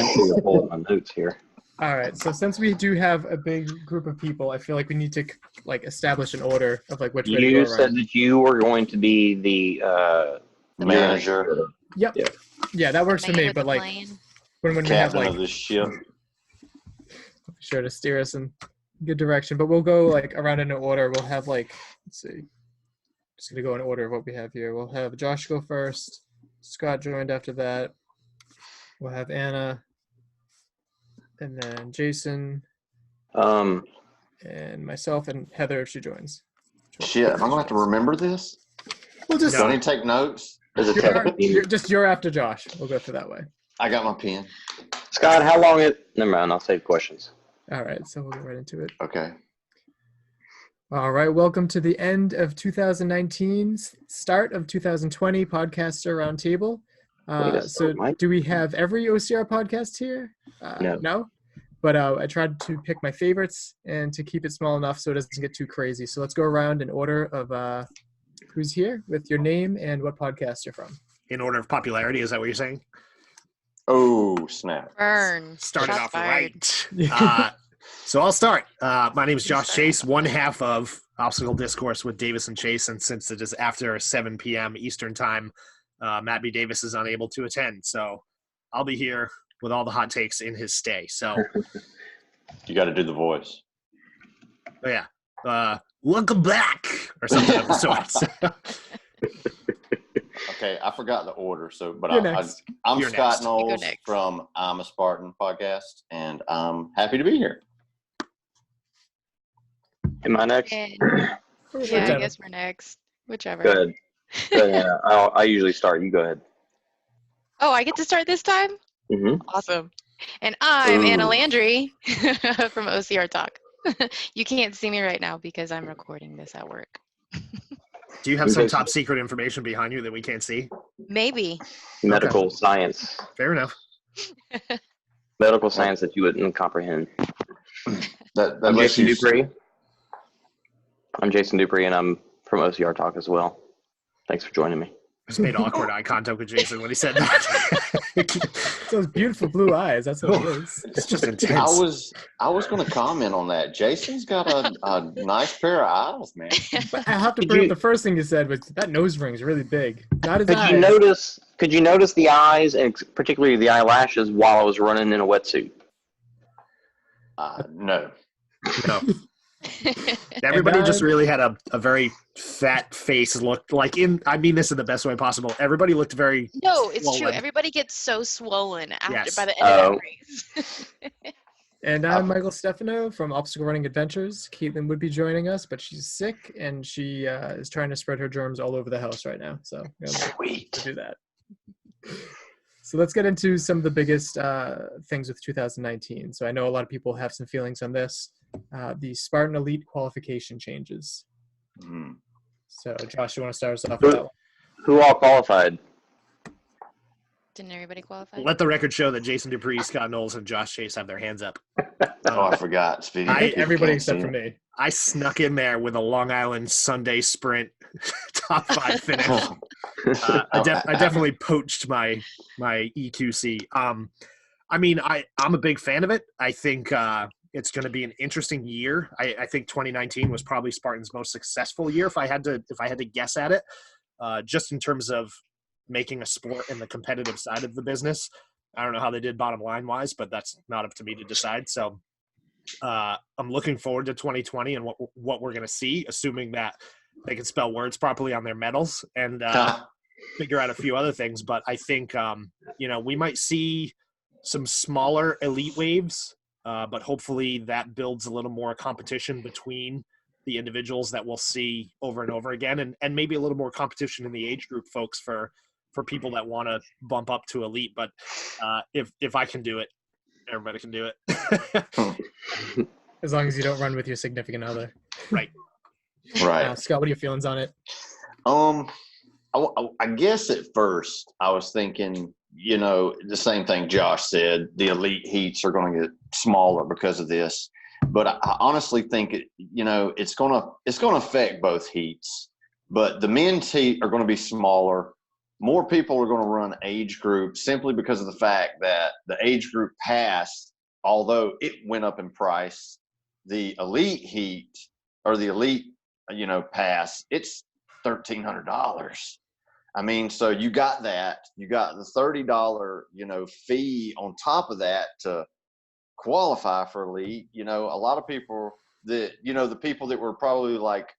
Thankfully, I'm pulling my notes here. All right. So since we do have a big group of people, I feel like we need to establish an order of which way to go You around. said that you were going to be the manager. Yep. Yeah, that works for me. But when we have captain of the ship, sure to steer us in good direction. But we'll go around in an order. We'll have let's see. Just gonna go in order of what we have here. We'll have Josh go first. Scott joined after that. We'll have Anna. And then Jason, and myself, and Heather if she joins. Shit, am I gonna have to remember this? We'll just don't need to take notes. You're after Josh. We'll go through that way. I got my pen. Scott, how long never mind, I'll save questions. All right, so we'll get right into it. Okay. All right, welcome to the end of 2019, start of 2020 Podcaster Roundtable. So do we have every OCR podcast here? No. But I tried to pick my favorites and to keep it small enough so it doesn't get too crazy. So let's go around in order of who's here with your name and what podcast you're from. In order of popularity, is that what you're saying? Oh, snap. Burn. Started off right. So I'll start. My name is Josh Chace, one half of Obstacle Discourse with Davis and Chace. And since it is after 7 p.m. Eastern time, Matt B. Davis is unable to attend. So I'll be here with all the hot takes in his stay. So you got to do the voice. Oh, yeah. Welcome back or something of the sorts. Okay, I forgot the order. So, but I'm You're Scott next. Knowles from I'm a Spartan Podcast, and I'm happy to be here. Am I next? Yeah, I guess we're next. Whichever. Good. Yeah, I usually start. You go ahead. Oh, I get to start this time? Mm-hmm. Awesome. And I'm Anna Landry from OCR Talk. You can't see me right now because I'm recording this at work. Do you have some top secret information behind you that we can't see? Maybe. Medical science. Fair enough. Medical science that you wouldn't comprehend. I'm Jason Dupree. I'm Jason Dupree, and I'm from OCR Talk as well. Thanks for joining me. I just made awkward eye contact with Jason when he said that. Those beautiful blue eyes. That's what it is. It's just intense. I was going to comment on that. Jason's got a nice pair of eyes, man. But I have to bring up the first thing you said was that nose ring's really big. Not his eyes. Could you notice the eyes and particularly the eyelashes while I was running in a wetsuit? No. No. Everybody just really had a very fat face. Looked like I mean this in the best way possible. Everybody looked very No, it's swollen. true. Everybody gets so swollen Yes. by the end of that race. And I'm Michael Stefano from Obstacle Running Adventures. Caitlin would be joining us, but she's sick and she is trying to spread her germs all over the house right now. So Sweet. to do that. So let's get into some of the biggest things with 2019. So I know a lot of people have some feelings on this. The Spartan Elite qualification changes. Mm. So Josh, you want to start us off with that one? Who all qualified? Didn't everybody qualify? Let the record show that Jason Dupree, Scott Knowles, and Josh Chace have their hands up. I forgot. Speaking I think of everybody can't except see for it. me. I snuck in there with a Long Island Sunday sprint top 5 finish. I definitely poached my EQC. I mean, I'm a big fan of it. I think it's going to be an interesting year. I think 2019 was probably Spartan's most successful year, if I had to guess at it, just in terms of making a sport in the competitive side of the business. I don't know how they did bottom line wise, but that's not up to me to decide. So I'm looking forward to 2020 and what we're going to see, assuming that they can spell words properly on their medals and figure out a few other things. But I think, we might see some smaller elite waves, but hopefully that builds a little more competition between the individuals that we'll see over and over again, and maybe a little more competition in the age group folks for people that want to bump up to elite. But if I can do it, everybody can do it. As long as you don't run with your significant other. Right. Right. Scott, what are your feelings on it? I guess at first I was thinking, the same thing Josh said, the elite heats are going to get smaller because of this. But I honestly think it's going to affect both heats. But the men's heat are going to be smaller. more people are going to run age group simply because of the fact that the age group pass, although it went up in price, the elite heat or the elite, pass, it's $1,300. I mean, so you got that. You got the $30, fee on top of that to qualify for elite. A lot of people that, the people that were probably like,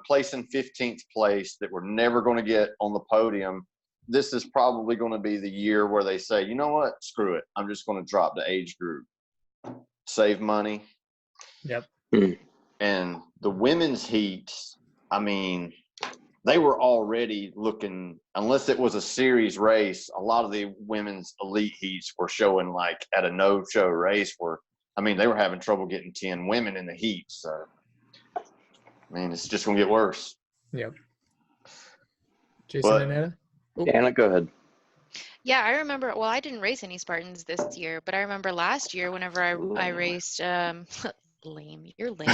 placing 15th place that were never going to get on the podium, this is probably going to be the year where they say, you know what, screw it. I'm just going to drop the age group, save money. Yep. And the women's heats, I mean, they were already looking, unless it was a series race, a lot of the women's elite heats were showing like at a no-show race where, they were having trouble getting 10 women in the heat. So, it's just going to get worse. Yep. Jason and Anna? Oh. Anna, go ahead. Yeah, I remember, well, I didn't race any Spartans this year, but I remember last year whenever I raced, lame, you're lame.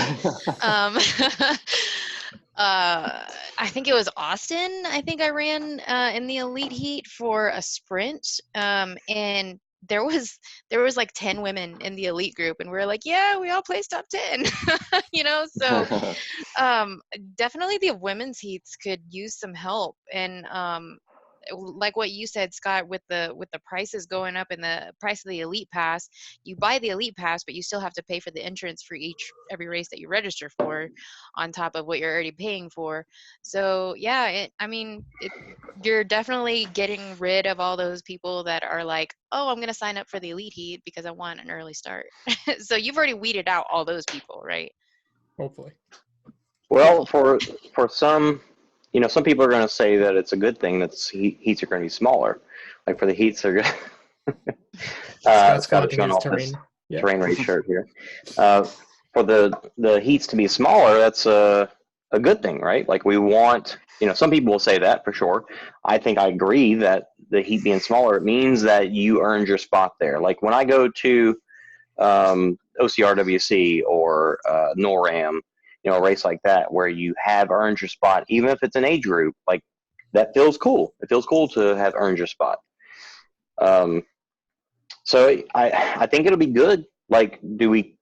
I think it was Austin. I think I ran in the elite heat for a sprint, and there was like 10 women in the elite group, and we were like, yeah, we all placed top 10. So definitely the women's heats could use some help. And like what you said, Scott, with the prices going up and the price of the elite pass, you buy the elite pass, but you still have to pay for the entrance for every race that you register for, on top of what you're already paying for. So yeah, you're definitely getting rid of all those people that are like, oh, I'm going to sign up for the elite heat because I want an early start. So you've already weeded out all those people, right? Hopefully. Well, for some, some people are going to say that it's a good thing that heats are going to be smaller. Like for the heats, they're good. Scott showing off his terrain race shirt here. For the heats to be smaller, that's a good thing, right? Like we want, some people will say that for sure. I think I agree that the heat being smaller, it means that you earned your spot there. Like when I go to OCRWC or NORAM, a race like that where you have earned your spot, even if it's an age group, like that feels cool. It feels cool to have earned your spot. So I think it'll be good. Like, do we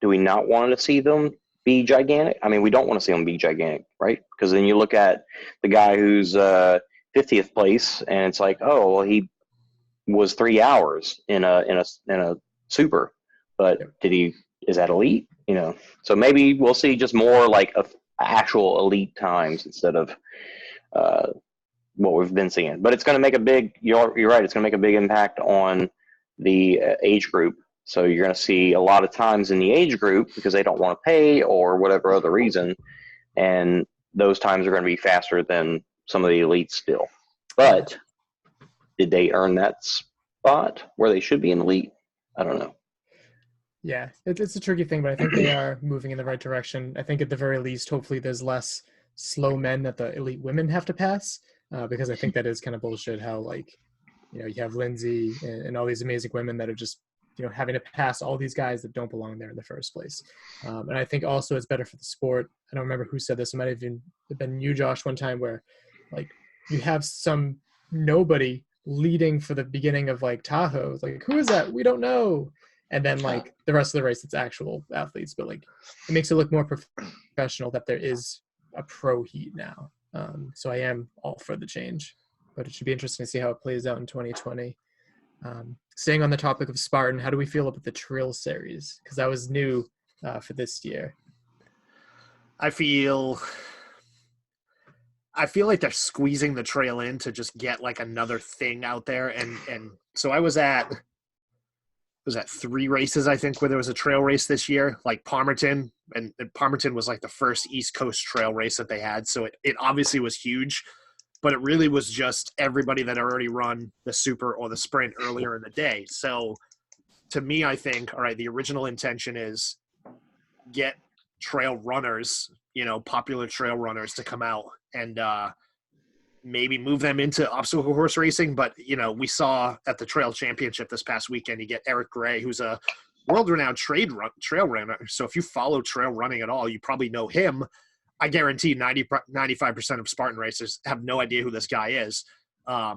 not want to see them be gigantic? We don't want to see them be gigantic, right? Because then you look at the guy who's 50th place, and it's like, oh, well, he was 3 hours in a super, but is that elite? So maybe we'll see just more like actual elite times instead of what we've been seeing. But it's going to make you're right, it's going to make a big impact on the age group. So you're going to see a lot of times in the age group because they don't want to pay or whatever other reason. And those times are going to be faster than some of the elites still. But did they earn that spot where they should be in elite? I don't know. Yeah, it's a tricky thing, but I think they are moving in the right direction. I think at the very least, hopefully there's less slow men that the elite women have to pass, because I think that is kind of bullshit how, like, you have Lindsay and all these amazing women that are just, having to pass all these guys that don't belong there in the first place. And I think also it's better for the sport. I don't remember who said this. It might have even been you, Josh, one time where, like, you have some nobody leading for the beginning of, like, Tahoe. Like, who is that? We don't know. And then, like, the rest of the race, it's actual athletes. But, like, it makes it look more professional that there is a pro heat now. So I am all for the change. But it should be interesting to see how it plays out in 2020. Staying on the topic of Spartan, how do we feel about the Trail Series? Because that was new for this year. I feel like they're squeezing the trail in to just get, like, another thing out there. And so I was at 3 races, I think, where there was a trail race this year, like Palmerton, and Palmerton was like the first East Coast trail race that they had. So it obviously was huge, but it really was just everybody that already run the super or the sprint earlier in the day. So to me, I think, all right, the original intention is get trail runners, popular trail runners to come out and maybe move them into obstacle course racing. But, we saw at the Trail Championship this past weekend, you get Eric Gray, who's a world-renowned trail runner. So if you follow trail running at all, you probably know him. I guarantee 95% of Spartan racers have no idea who this guy is. I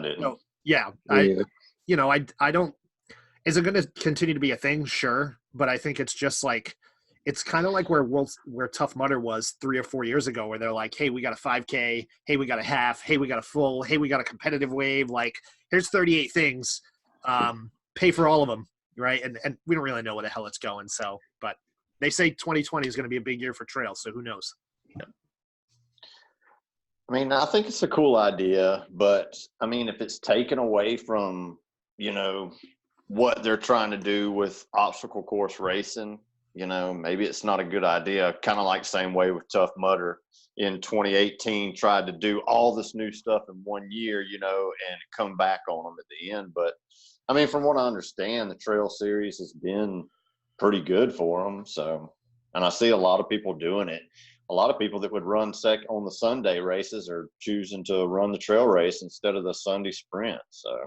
didn't. So, yeah, I don't. Is it going to continue to be a thing? Sure, but I think it's just like it's kind of like where Tough Mudder was 3 or 4 years ago, where they're like, hey, we got a 5K, hey, we got a half, hey, we got a full, hey, we got a competitive wave. Like, here's 38 things, pay for all of them, right? And we don't really know where the hell it's going. So, but they say 2020 is going to be a big year for trails, so who knows? I mean, I think it's a cool idea, but I mean, if it's taken away from, what they're trying to do with obstacle course racing, maybe it's not a good idea. Kind of like same way with Tough Mudder in 2018, tried to do all this new stuff in 1 year, and come back on them at the end. But I mean, from what I understand, the trail series has been pretty good for them. So, and I see a lot of people doing it. A lot of people that would run on the Sunday races are choosing to run the trail race instead of the Sunday sprint. So,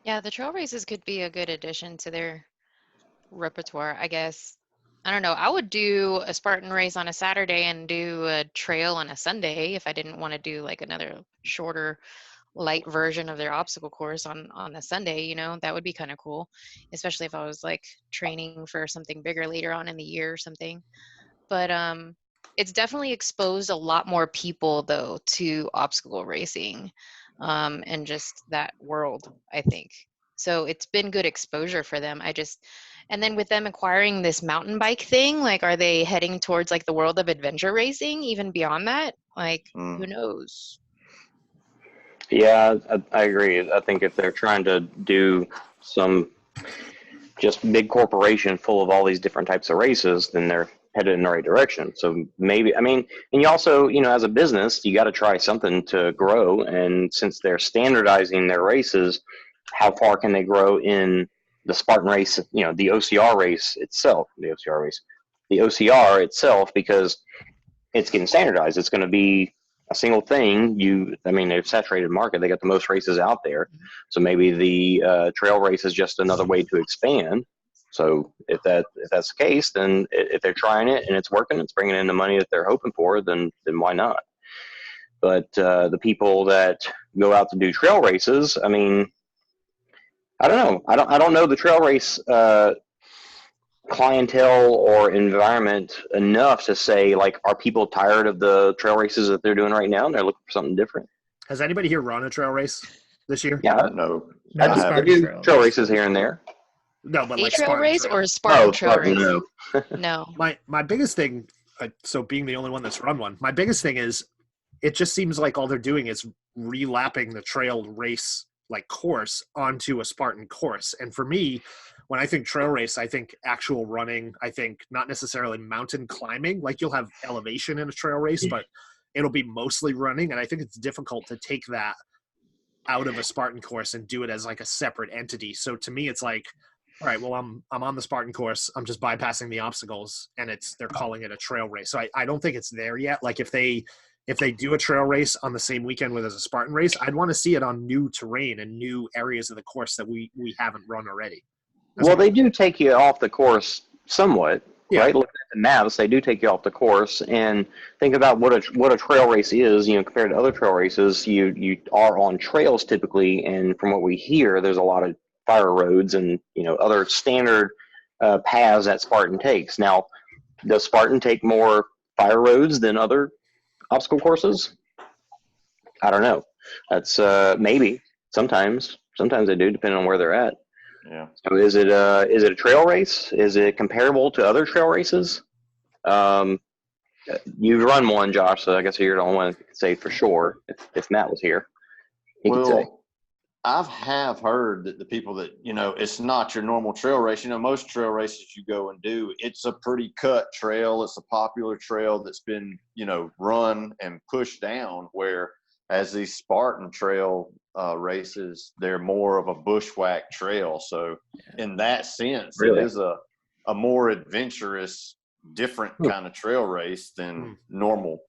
Yeah, the trail races could be a good addition to their repertoire, I guess. I don't know. I would do a Spartan race on a Saturday and do a trail on a Sunday if I didn't want to do like another shorter, light version of their obstacle course on a Sunday. That would be kind of cool, especially if I was like training for something bigger later on in the year or something. But it's definitely exposed a lot more people though to obstacle racing. And just that world, I think. So it's been good exposure for them. And then with them acquiring this mountain bike thing, like, are they heading towards like the world of adventure racing even beyond that? Like, who knows? Yeah, I agree. I think if they're trying to do some just big corporation full of all these different types of races, then they're headed in the right direction. So maybe, I mean, and you also, as a business, you got to try something to grow. And since they're standardizing their races, how far can they grow in the Spartan race, the OCR race itself, the OCR itself, because it's getting standardized. It's going to be a single thing. They've saturated market. They got the most races out there. So maybe the trail race is just another way to expand. So if that's the case, then if they're trying it and it's working, it's bringing in the money that they're hoping for, then why not? But the people that go out to do trail races, I mean, I don't know. I don't know the trail race clientele or environment enough to say, like, are people tired of the trail races that they're doing right now and they're looking for something different? Has anybody here run a trail race this year? Yeah, no. I do trail races here and there. No, but like trail Spartan race trail. or Spartan trail Spartan, race? no. No. My biggest thing, so being the only one that's run one, my biggest thing is it just seems like all they're doing is relapping the trail race like course onto a Spartan course. And for me, when I think trail race, I think actual running. I think not necessarily mountain climbing. Like, you'll have elevation in a trail race, but it'll be mostly running. And I think it's difficult to take that out of a Spartan course and do it as like a separate entity. So to me, it's like, all right, well, I'm on the Spartan course. I'm just bypassing the obstacles, and they're calling it a trail race. So I don't think it's there yet. Like, if they do a trail race on the same weekend with as a Spartan race, I'd want to see it on new terrain and new areas of the course that we haven't run already. They do take you off the course somewhat, right? Looking at the maps, they do take you off the course, and think about what a trail race is. Compared to other trail races, you are on trails typically, and from what we hear, there's a lot of fire roads and other standard paths that Spartan takes. Now, does Spartan take more fire roads than other obstacle courses? I don't know. That's maybe sometimes they do, depending on where they're at. Yeah. So is it a trail race? Is it comparable to other trail races? You've run one, Josh, so I guess you're the only one that can say for sure. If Matt was here, he could say. I have heard that the people that, it's not your normal trail race. Most trail races you go and do, it's a pretty cut trail. It's a popular trail that's been, run and pushed down, where as these Spartan trail races, they're more of a bushwhack trail. So in that sense, It is a more adventurous, different kind of trail race than normal,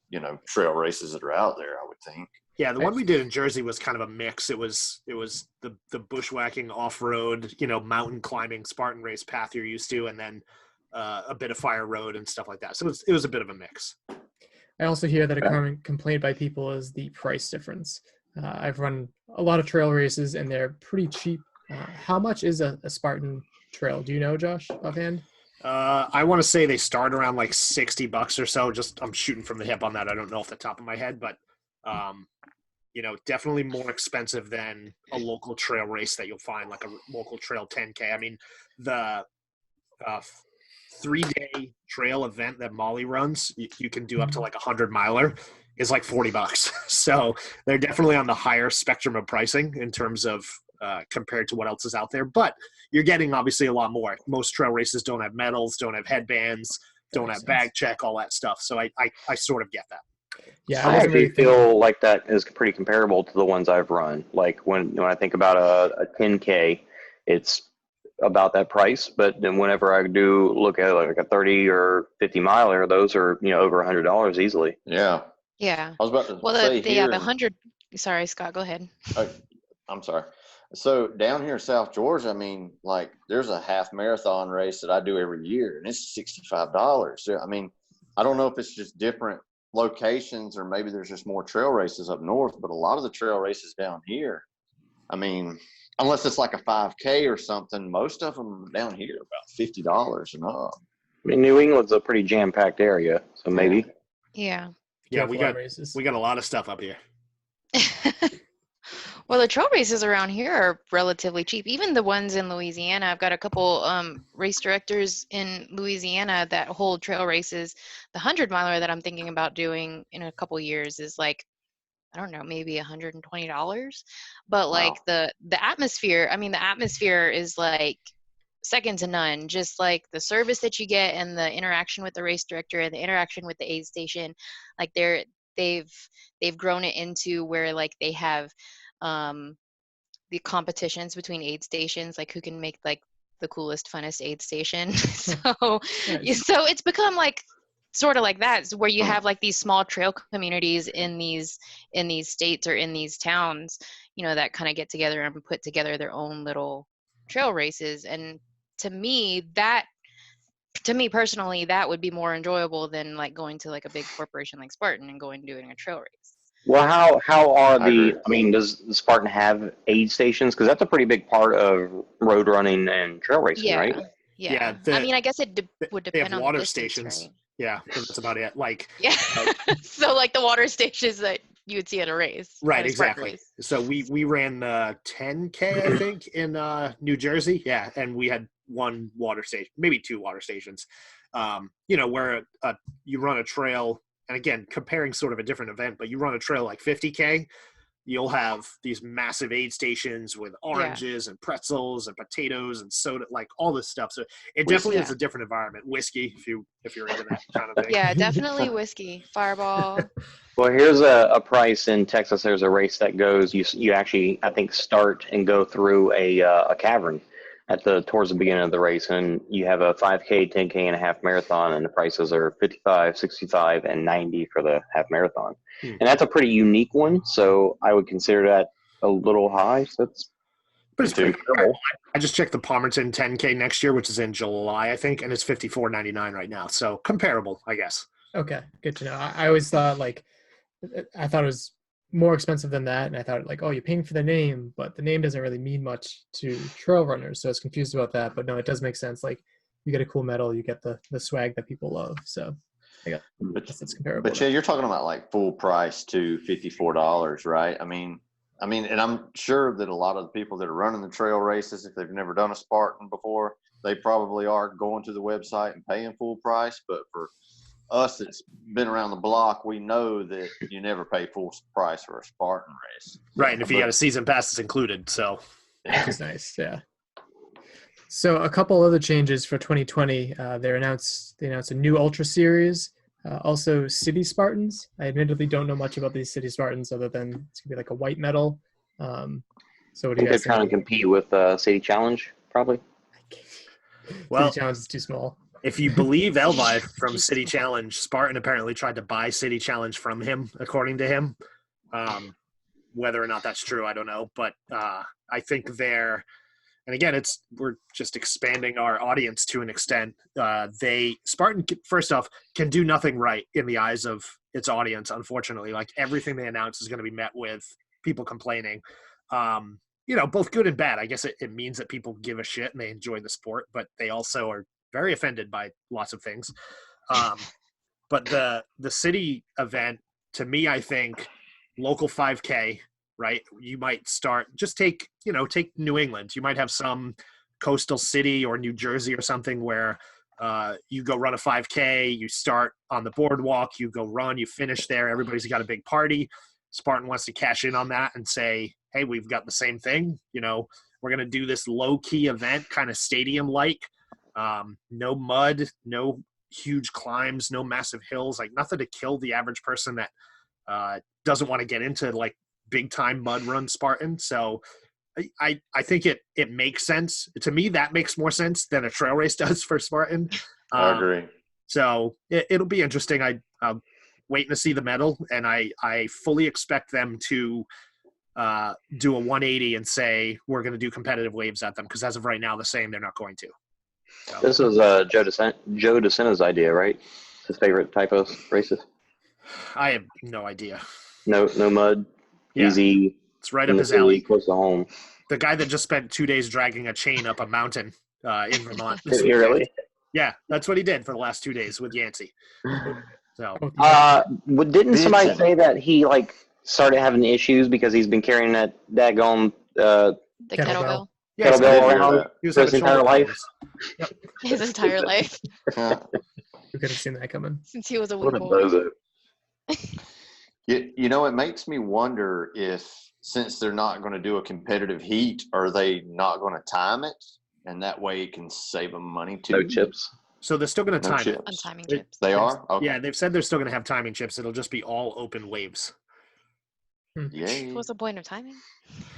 trail races that are out there, I would think. Yeah, the one we did in Jersey was kind of a mix. It was the bushwhacking, off-road, mountain climbing Spartan race path you're used to, and then a bit of fire road and stuff like that. So it was a bit of a mix. I also hear that a common complaint by people is the price difference. I've run a lot of trail races and they're pretty cheap. How much is a Spartan trail? Do you know, Josh, offhand? I want to say they start around like $60 or so. Just I'm shooting from the hip on that. I don't know off the top of my head, but definitely more expensive than a local trail race that you'll find, like a local trail 10K. I mean, the 3-day trail event that Molly runs, you can do up to like 100-miler, is like $40. So they're definitely on the higher spectrum of pricing in terms of compared to what else is out there. But you're getting obviously a lot more. Most trail races don't have medals, don't have headbands, don't have bag check, all that stuff. So I sort of get that. Yeah, I actually feel like that is pretty comparable to the ones I've run. Like when I think about a 10K, it's about that price. But then whenever I do look at like a 30 or 50 miler, those are over $100 easily. Yeah. Yeah. I was about to say the 100. Sorry, Scott, go ahead. I'm sorry. So down here in South Georgia, I mean, like there's a half marathon race that I do every year, and it's $65. So, I mean, I don't know if it's just different locations or maybe there's just more trail races up north, but a lot of the trail races down here, I mean, unless it's like a 5K or something, most of them down here are about $50 and up. I mean, New England's a pretty jam-packed area, so maybe. Yeah. Yeah, we got a lot of stuff up here. Well, the trail races around here are relatively cheap. Even the ones in Louisiana, I've got a couple race directors in Louisiana that hold trail races. The 100-miler that I'm thinking about doing in a couple years is like, I don't know, maybe $120. But like the atmosphere, I mean, the atmosphere is like second to none. Just like the service that you get and the interaction with the race director and the interaction with the aid station, like they've grown it into where like they have the competitions between aid stations, like who can make like the coolest, funnest aid station. So it's become like sort of like that, so where you have like these small trail communities in these states or in these towns, that kind of get together and put together their own little trail races. And to me personally, that would be more enjoyable than like going to like a big corporation like Spartan and doing a trail race. Well, how are does the Spartan have aid stations? Because that's a pretty big part of road running and trail racing, right? Yeah. I mean, I guess it would depend on they have water the distance, stations. right? Yeah, that's about it. Like, yeah. So like the water stations that you would see at a race. Right, exactly. So we ran 10K, I think, in New Jersey. Yeah, and we had one water station, maybe two water stations. Where you run a trail. And again, comparing sort of a different event, but you run a trail like 50K, you'll have these massive aid stations with oranges and pretzels and potatoes and soda, like all this stuff. So it definitely is a different environment. Whiskey, if you're into that kind of thing. Yeah, definitely whiskey. Fireball. Well, here's a price in Texas. There's a race that goes. You actually, I think, start and go through a cavern towards the beginning of the race, and you have a 5K, 10K, and a half marathon, and the prices are $55, $65, and $90 for the half marathon. And that's a pretty unique one, so I would consider that a little high. So it's pretty cool. I just checked the Palmerton 10K next year, which is in July, I think, and it's $54.99 right now. So comparable, I guess. Okay, good to know. I always thought I thought it was more expensive than that, and I thought like, oh, you're paying for the name, but the name doesn't really mean much to trail runners, so I was confused about that. But no, it does make sense. Like, you get a cool medal, you get the swag that people love. So I guess that's comparable. But yeah, you're talking about like full price to $54, right? I mean, and I'm sure that a lot of the people that are running the trail races, if they've never done a Spartan before, they probably are going to the website and paying full price. But for us that's been around the block, we know that you never pay full price for a Spartan race. Right, and if you got a season pass, it's included. So that's nice, yeah. So a couple other changes for 2020. They announced a new Ultra Series, also City Spartans. I admittedly don't know much about these City Spartans other than it's gonna be like a white medal. So what do you guys think? They're trying to compete with City Challenge, probably. Well, City Challenge is too small. If you believe Elvi from City Challenge, Spartan apparently tried to buy City Challenge from him, according to him. Whether or not that's true, I don't know. But I think and again, we're just expanding our audience to an extent. Spartan, first off, can do nothing right in the eyes of its audience, unfortunately. Like everything they announce is going to be met with people complaining. Both good and bad. I guess it means that people give a shit and they enjoy the sport, but they also are very offended by lots of things. But the city event, to me, I think local 5K, right? You might start, just take New England. You might have some coastal city or New Jersey or something where you go run a 5K, you start on the boardwalk, you go run, you finish there, everybody's got a big party. Spartan wants to cash in on that and say, hey, we've got the same thing. We're going to do this low-key event, kind of stadium-like. No mud, no huge climbs, no massive hills, like nothing to kill the average person that doesn't want to get into like big-time mud run Spartan. So I think it makes sense. To me, that makes more sense than a trail race does for Spartan. I agree. So it'll be interesting. I'm waiting to see the medal, and I fully expect them to do a 180 and say we're going to do competitive waves at them, because as of right now, they're saying they're not going to. So. This was Joe DeSena's idea, right? His favorite type of races. I have no idea. No mud. Yeah. Easy. It's right up his alley. Close to home. The guy that just spent 2 days dragging a chain up a mountain in Vermont. Did he really? Yeah, that's what he did for the last 2 days with Yancey. So, didn't somebody say that he started having issues because he's been carrying that daggone the kettlebell? Yeah, kettlebell around his entire life. Yep. His entire life. You could have seen that coming. Since he was a wee boy. It makes me wonder if, since they're not going to do a competitive heat, are they not going to time it? And that way it can save them money too. No chips. So they're still going to time it. On timing chips. They are? Okay. Yeah, they've said they're still going to have timing chips. It'll just be all open waves. Yay. What's the point of timing?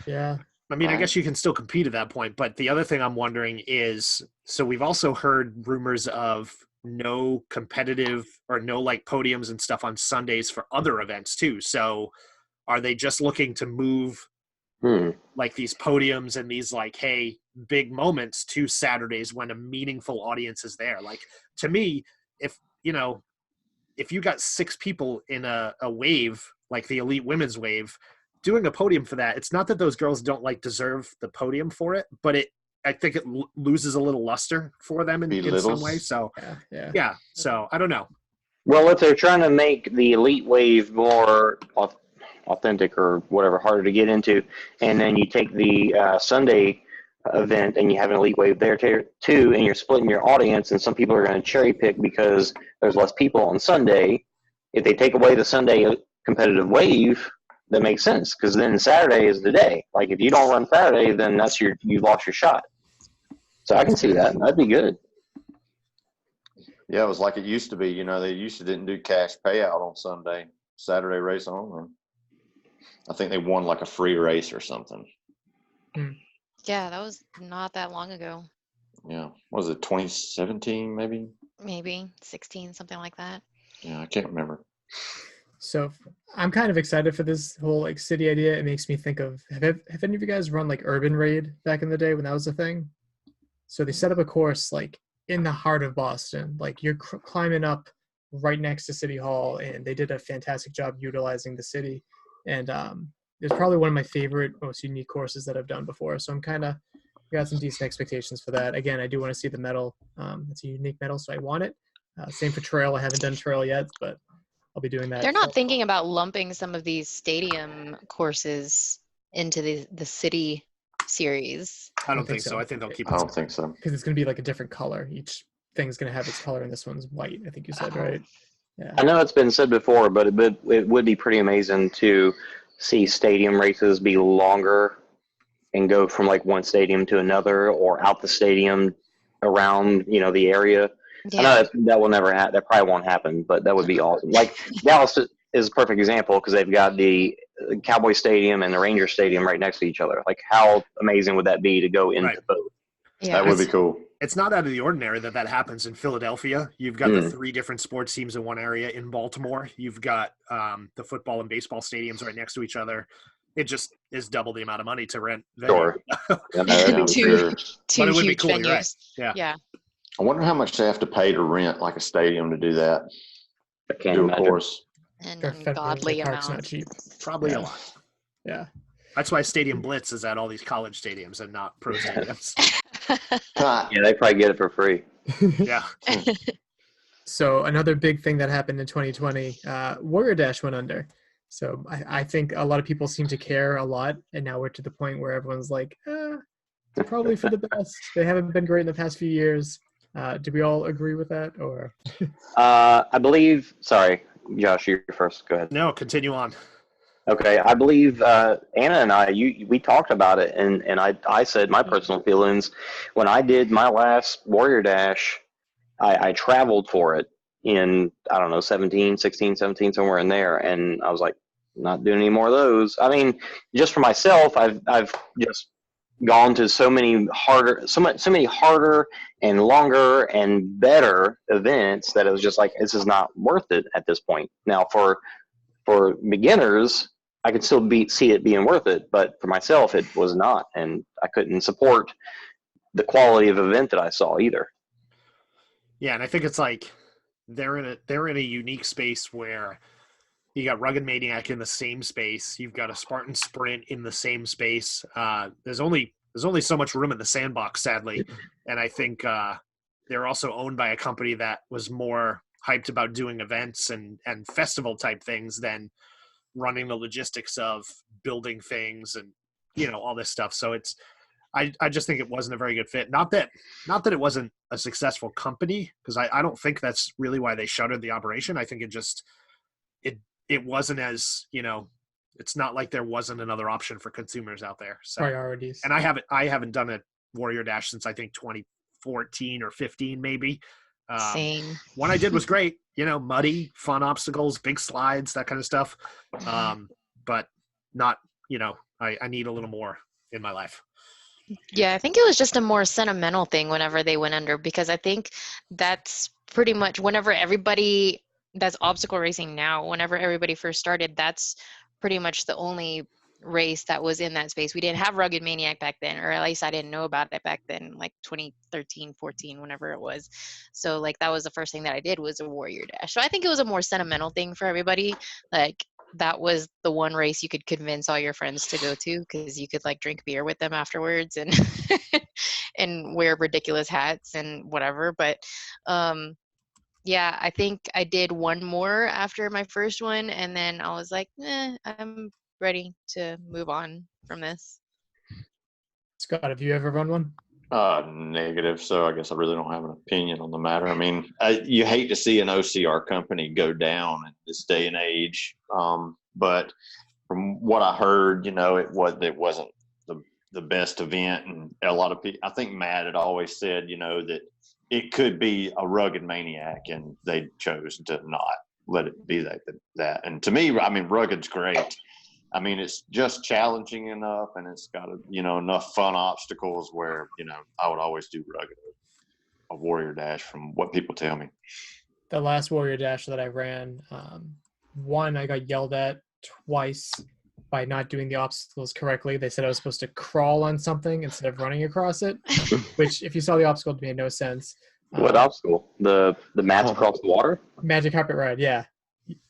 Yeah. I mean, I guess you can still compete at that point. But the other thing I'm wondering is, so we've also heard rumors of no competitive or no podiums and stuff on Sundays for other events too. So are they just looking to move these podiums and these hey, big moments to Saturdays when a meaningful audience is there? To me, if you got 6 people in a wave, like the elite women's wave, doing a podium for that, it's not that those girls don't deserve the podium for it, but I think it loses a little luster for them in some way. So yeah. So I don't know. Well, if they're trying to make the elite wave more authentic or whatever, harder to get into, and then you take the Sunday event and you have an elite wave there too, and you're splitting your audience, and some people are going to cherry pick because there's less people on Sunday. If they take away the Sunday competitive wave, that makes sense, because then Saturday is the day. If you don't run Saturday, then you lost your shot. So I can see that. That'd be good. Yeah, it was like it used to be. They used to didn't do cash payout on Sunday, Saturday race only. I think they won a free race or something. Yeah, that was not that long ago. Yeah. What was it, 2017 maybe? Maybe 16, something like that. Yeah, I can't remember. So I'm kind of excited for this whole city idea. It makes me think of, have any of you guys run Urban Raid back in the day when that was a thing? So they set up a course in the heart of Boston. You're climbing up right next to City Hall, and they did a fantastic job utilizing the city. And it's probably one of my favorite, most unique courses that I've done before. So I'm got some decent expectations for that. Again, I do want to see the medal. It's a unique medal, so I want it. Same for trail. I haven't done trail yet, but I'll be doing that. They're not thinking about lumping some of these stadium courses into the city series. I don't think so. I think they'll keep it. I don't think so. Because it's going to be a different color. Each thing's going to have its color, and this one's white, I think you said, right? Yeah. I know it's been said before, but it would be pretty amazing to see stadium races be longer and go from one stadium to another, or out the stadium around, the area. Yeah. I know that will never happen. That probably won't happen, but that would be awesome. Dallas is a perfect example because they've got the Cowboy Stadium and the Ranger Stadium right next to each other. How amazing would that be to go into both? Yeah. That would be cool. It's not out of the ordinary that happens in Philadelphia. You've got the 3 different sports teams in one area. In Baltimore, you've got the football and baseball stadiums right next to each other. It just is double the amount of money to rent. Sure. Two but it would be huge cool, venues. Right? Yeah. I wonder how much they have to pay to rent a stadium to do that. I can't imagine. Course. An Their Federal ungodly Park's not amount. cheap. Probably Yeah. a lot. Yeah. That's why Stadium Blitz is at all these college stadiums and not pro stadiums. Yeah, they probably get it for free. Yeah. So another big thing that happened in 2020, Warrior Dash went under. So I think a lot of people seem to care a lot, and now we're to the point where everyone's like, it's probably for the best. They haven't been great in the past few years. Do we all agree with that, or? I believe. Sorry, Josh, you're first. Go ahead. No, continue on. Okay, I believe Anna and I, we talked about it, and I said my personal feelings when I did my last Warrior Dash. I traveled for it in, I don't know, 16, 17, somewhere in there, and I was like, not doing any more of those. I mean, just for myself, I've just gone to so many harder and longer and better events that it was just like, this is not worth it at this point. Now, for beginners, I could still see it being worth it, but for myself, it was not, and I couldn't support the quality of event that I saw either. Yeah, and I think it's like they're in a unique space where you got Rugged Maniac in the same space, you've got a Spartan Sprint in the same space. There's only so much room in the sandbox, sadly, and I think they're also owned by a company that was more hyped about doing events and festival type things than running the logistics of building things and all this stuff. So it's I just think it wasn't a very good fit. Not that it wasn't a successful company, because I don't think that's really why they shuttered the operation. I think it wasn't as, it's not like there wasn't another option for consumers out there. So, Priorities. and I haven't done a Warrior Dash since I think 2014 or 15 maybe. Same. One I did was great, muddy, fun obstacles, big slides, that kind of stuff. But not, I need a little more in my life. Yeah, I think it was just a more sentimental thing whenever they went under, because I think that's pretty much whenever everybody that's obstacle racing now, whenever everybody first started, that's pretty much the only race that was in that space. We didn't have Rugged Maniac back then, or at least I didn't know about it back then, like 2013, 14, whenever it was. So like that was the first thing that I did was a Warrior Dash. So I think it was a more sentimental thing for everybody. Like that was the one race you could convince all your friends to go to, because you could like drink beer with them afterwards and and wear ridiculous hats and whatever. But yeah, I think I did one more after my first one, and then I was like, I'm ready to move on from this. Scott, have you ever run one? Negative. So I guess I really don't have an opinion on the matter. I mean, you hate to see an OCR company go down at this day and age. But from what I heard, it wasn't the best event, and a lot of people. I think Matt had always said, that it could be a Rugged Maniac, and they chose to not let it be that. And to me, I mean, Rugged's great. I mean, it's just challenging enough, and it's got enough fun obstacles where I would always do Rugged a Warrior Dash from what people tell me. The last Warrior Dash that I ran, one, I got yelled at twice by not doing the obstacles correctly. They said I was supposed to crawl on something instead of running across it, which if you saw the obstacle, it made no sense. What obstacle? The mats across the water? Magic carpet ride, yeah.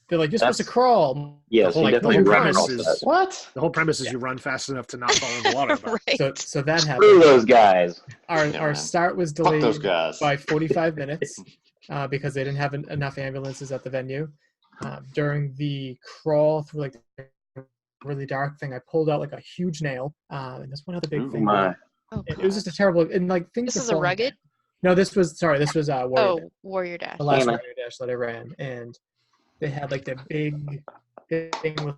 They're like, you're supposed to crawl. Yes, the definitely run across is, that. What? The whole premise is you run fast enough to not fall in the water. But. Right. So that Screw happened. those guys. Our start was Fuck those delayed guys. by 45 minutes because they didn't have enough ambulances at the venue. During the crawl through like the really dark thing, I pulled out like a huge nail. And that's one other big thing. My. Oh, It was just a terrible, and like things. this is a Rugged? No, this was Warrior Dash. Warrior Dash. The last Damn it. Warrior Dash that I ran, and they had like that big thing with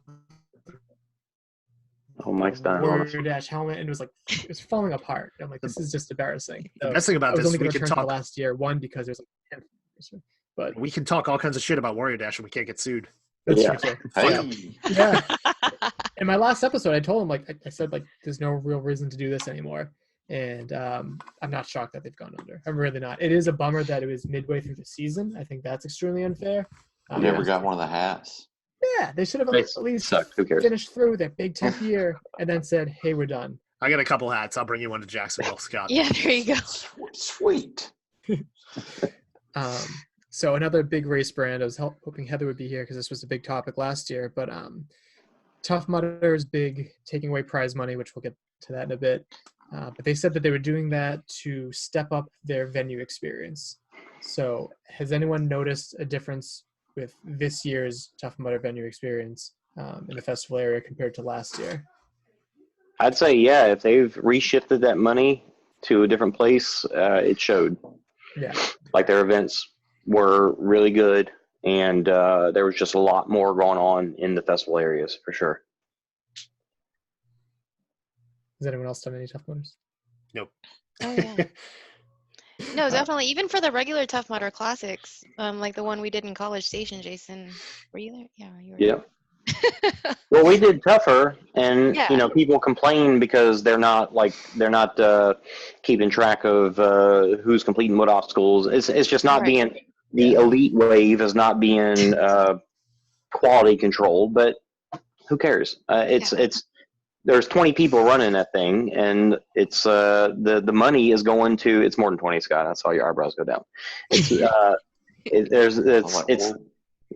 Oh, Mike's dying on us. Warrior Dash helmet, and it was falling apart. I'm like, this is just embarrassing. The best thing about I was this, only we going to can return talk. to last year, one because there's like 10, but We can talk all kinds of shit about Warrior Dash, and we can't get sued. that's Yeah. true too. Hey. Yeah. In my last episode, I told him I said there's no real reason to do this anymore, and I'm not shocked that they've gone under. I'm really not. It is a bummer that it was midway through the season. I think that's extremely unfair. You never got one of the hats. Yeah, they should have They at least suck. Who cares? finished through their big 10th year and then said, "Hey, we're done." I got a couple hats. I'll bring you one to Jacksonville, Scott. Yeah, there you go. Sweet. So another big race brand, I was hoping Heather would be here because this was a big topic last year, but Tough Mudder is big, taking away prize money, which we'll get to that in a bit. But they said that they were doing that to step up their venue experience. So has anyone noticed a difference with this year's Tough Mudder venue experience in the festival area compared to last year? I'd say, yeah, if they've reshifted that money to a different place, it showed. Yeah. Like their events were really good, and there was just a lot more going on in the festival areas for sure. Has anyone else done any Tough Mudders? Nope. Oh yeah. No, definitely. Even for the regular Tough Mudder classics, like the one we did in College Station, Jason, were you there? Yeah, you were. Yeah. Well, we did tougher, and Yeah. people complain because they're not keeping track of who's completing what obstacles. It's just not Right. being the elite wave is not being quality controlled. But who cares? It's there's 20 people running that thing, and it's the money is going to. It's more than 20, Scott. I saw your eyebrows go down.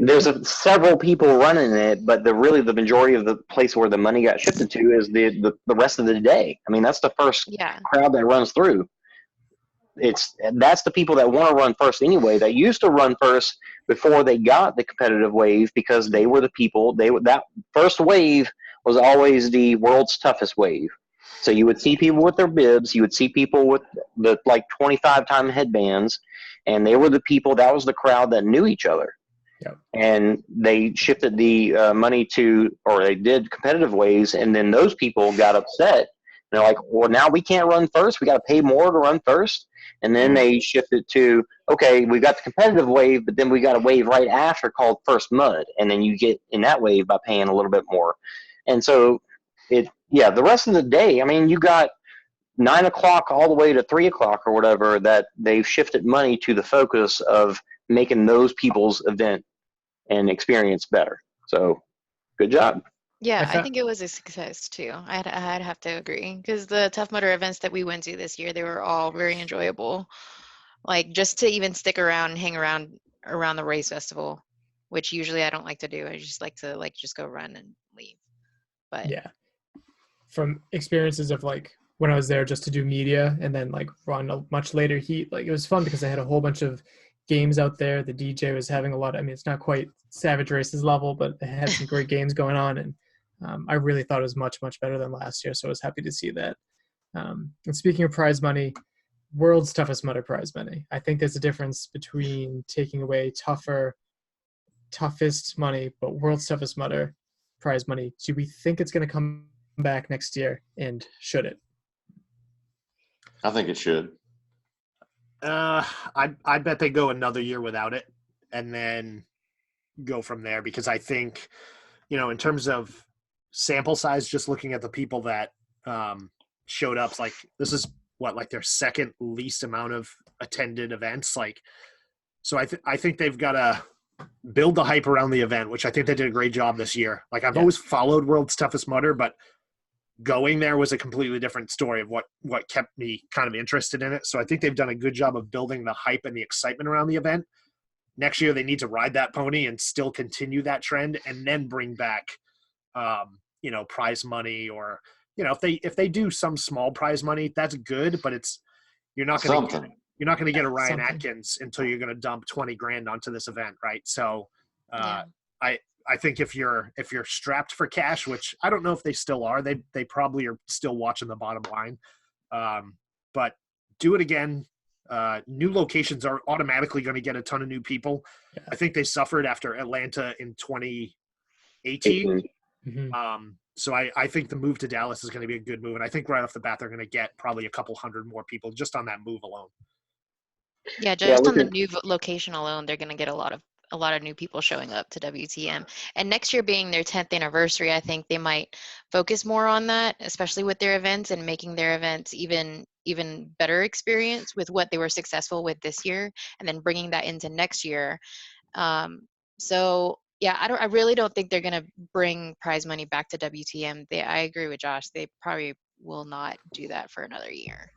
There's several people running it, but the majority of the place where the money got shifted to is the rest of the day. I mean, that's the first crowd that runs through. That's the people that want to run first anyway. That used to run first before they got the competitive wave because they were the people. That first wave was always the world's toughest wave. So you would see people with their bibs. You would see people with the 25-time headbands, and they were the people. That was the crowd that knew each other. Yep. And they shifted the money or they did competitive waves, and then those people got upset. They're like, well, now we can't run first. We got to pay more to run first. And then they shifted to, okay, we got the competitive wave, but then we got a wave right after called First Mud. And then you get in that wave by paying a little bit more. And so the rest of the day, I mean, you got 9 o'clock all the way to 3 o'clock or whatever that they've shifted money to the focus of making those people's event and experience better. So good job. Yeah, I think it was a success too. I'd have to agree because the Tough Mudder events that we went to this year, they were all very enjoyable. Like just to even stick around and hang around the race festival, which usually I don't like to do. I just like to just go run and leave. But yeah, from experiences of when I was there just to do media and then run a much later heat, it was fun because I had a whole bunch of games out there. The DJ was having a lot. I mean, it's not quite Savage Races level, but it had some great games going on, and I really thought it was much, much better than last year. So I was happy to see that. And speaking of prize money, World's Toughest Mudder prize money. I think there's a difference between taking away toughest money, but World's Toughest Mudder prize money. Do we think it's going to come back next year, and should it? I think it should. I bet they go another year without it and then go from there, because I think, in terms of sample size, just looking at the people that showed up, this is their second least amount of attended events. So I think they've got to build the hype around the event, which I think they did a great job this year. I've always followed World's Toughest Mudder, but going there was a completely different story of what kept me kind of interested in it. So I think they've done a good job of building the hype and the excitement around the event. Next year, they need to ride that pony and still continue that trend, and then bring back, prize money, or, if they do some small prize money, that's good, but you're not going to get a Ryan Atkins until you're going to dump 20 grand onto this event. Right. So I think if you're strapped for cash, which I don't know if they still are, they probably are still watching the bottom line. But do it again. New locations are automatically going to get a ton of new people. Yeah. I think they suffered after Atlanta in 2018. Mm-hmm. So I think the move to Dallas is going to be a good move. And I think right off the bat, they're going to get probably a couple hundred more people just on that move alone. Yeah, just on the new location alone, they're going to get a lot of new people showing up to WTM. And next year being their 10th anniversary, I think they might focus more on that, especially with their events, and making their events even better experience with what they were successful with this year, and then bringing that into next year. So yeah, I really don't think they're going to bring prize money back to WTM. I agree with Josh. They probably will not do that for another year,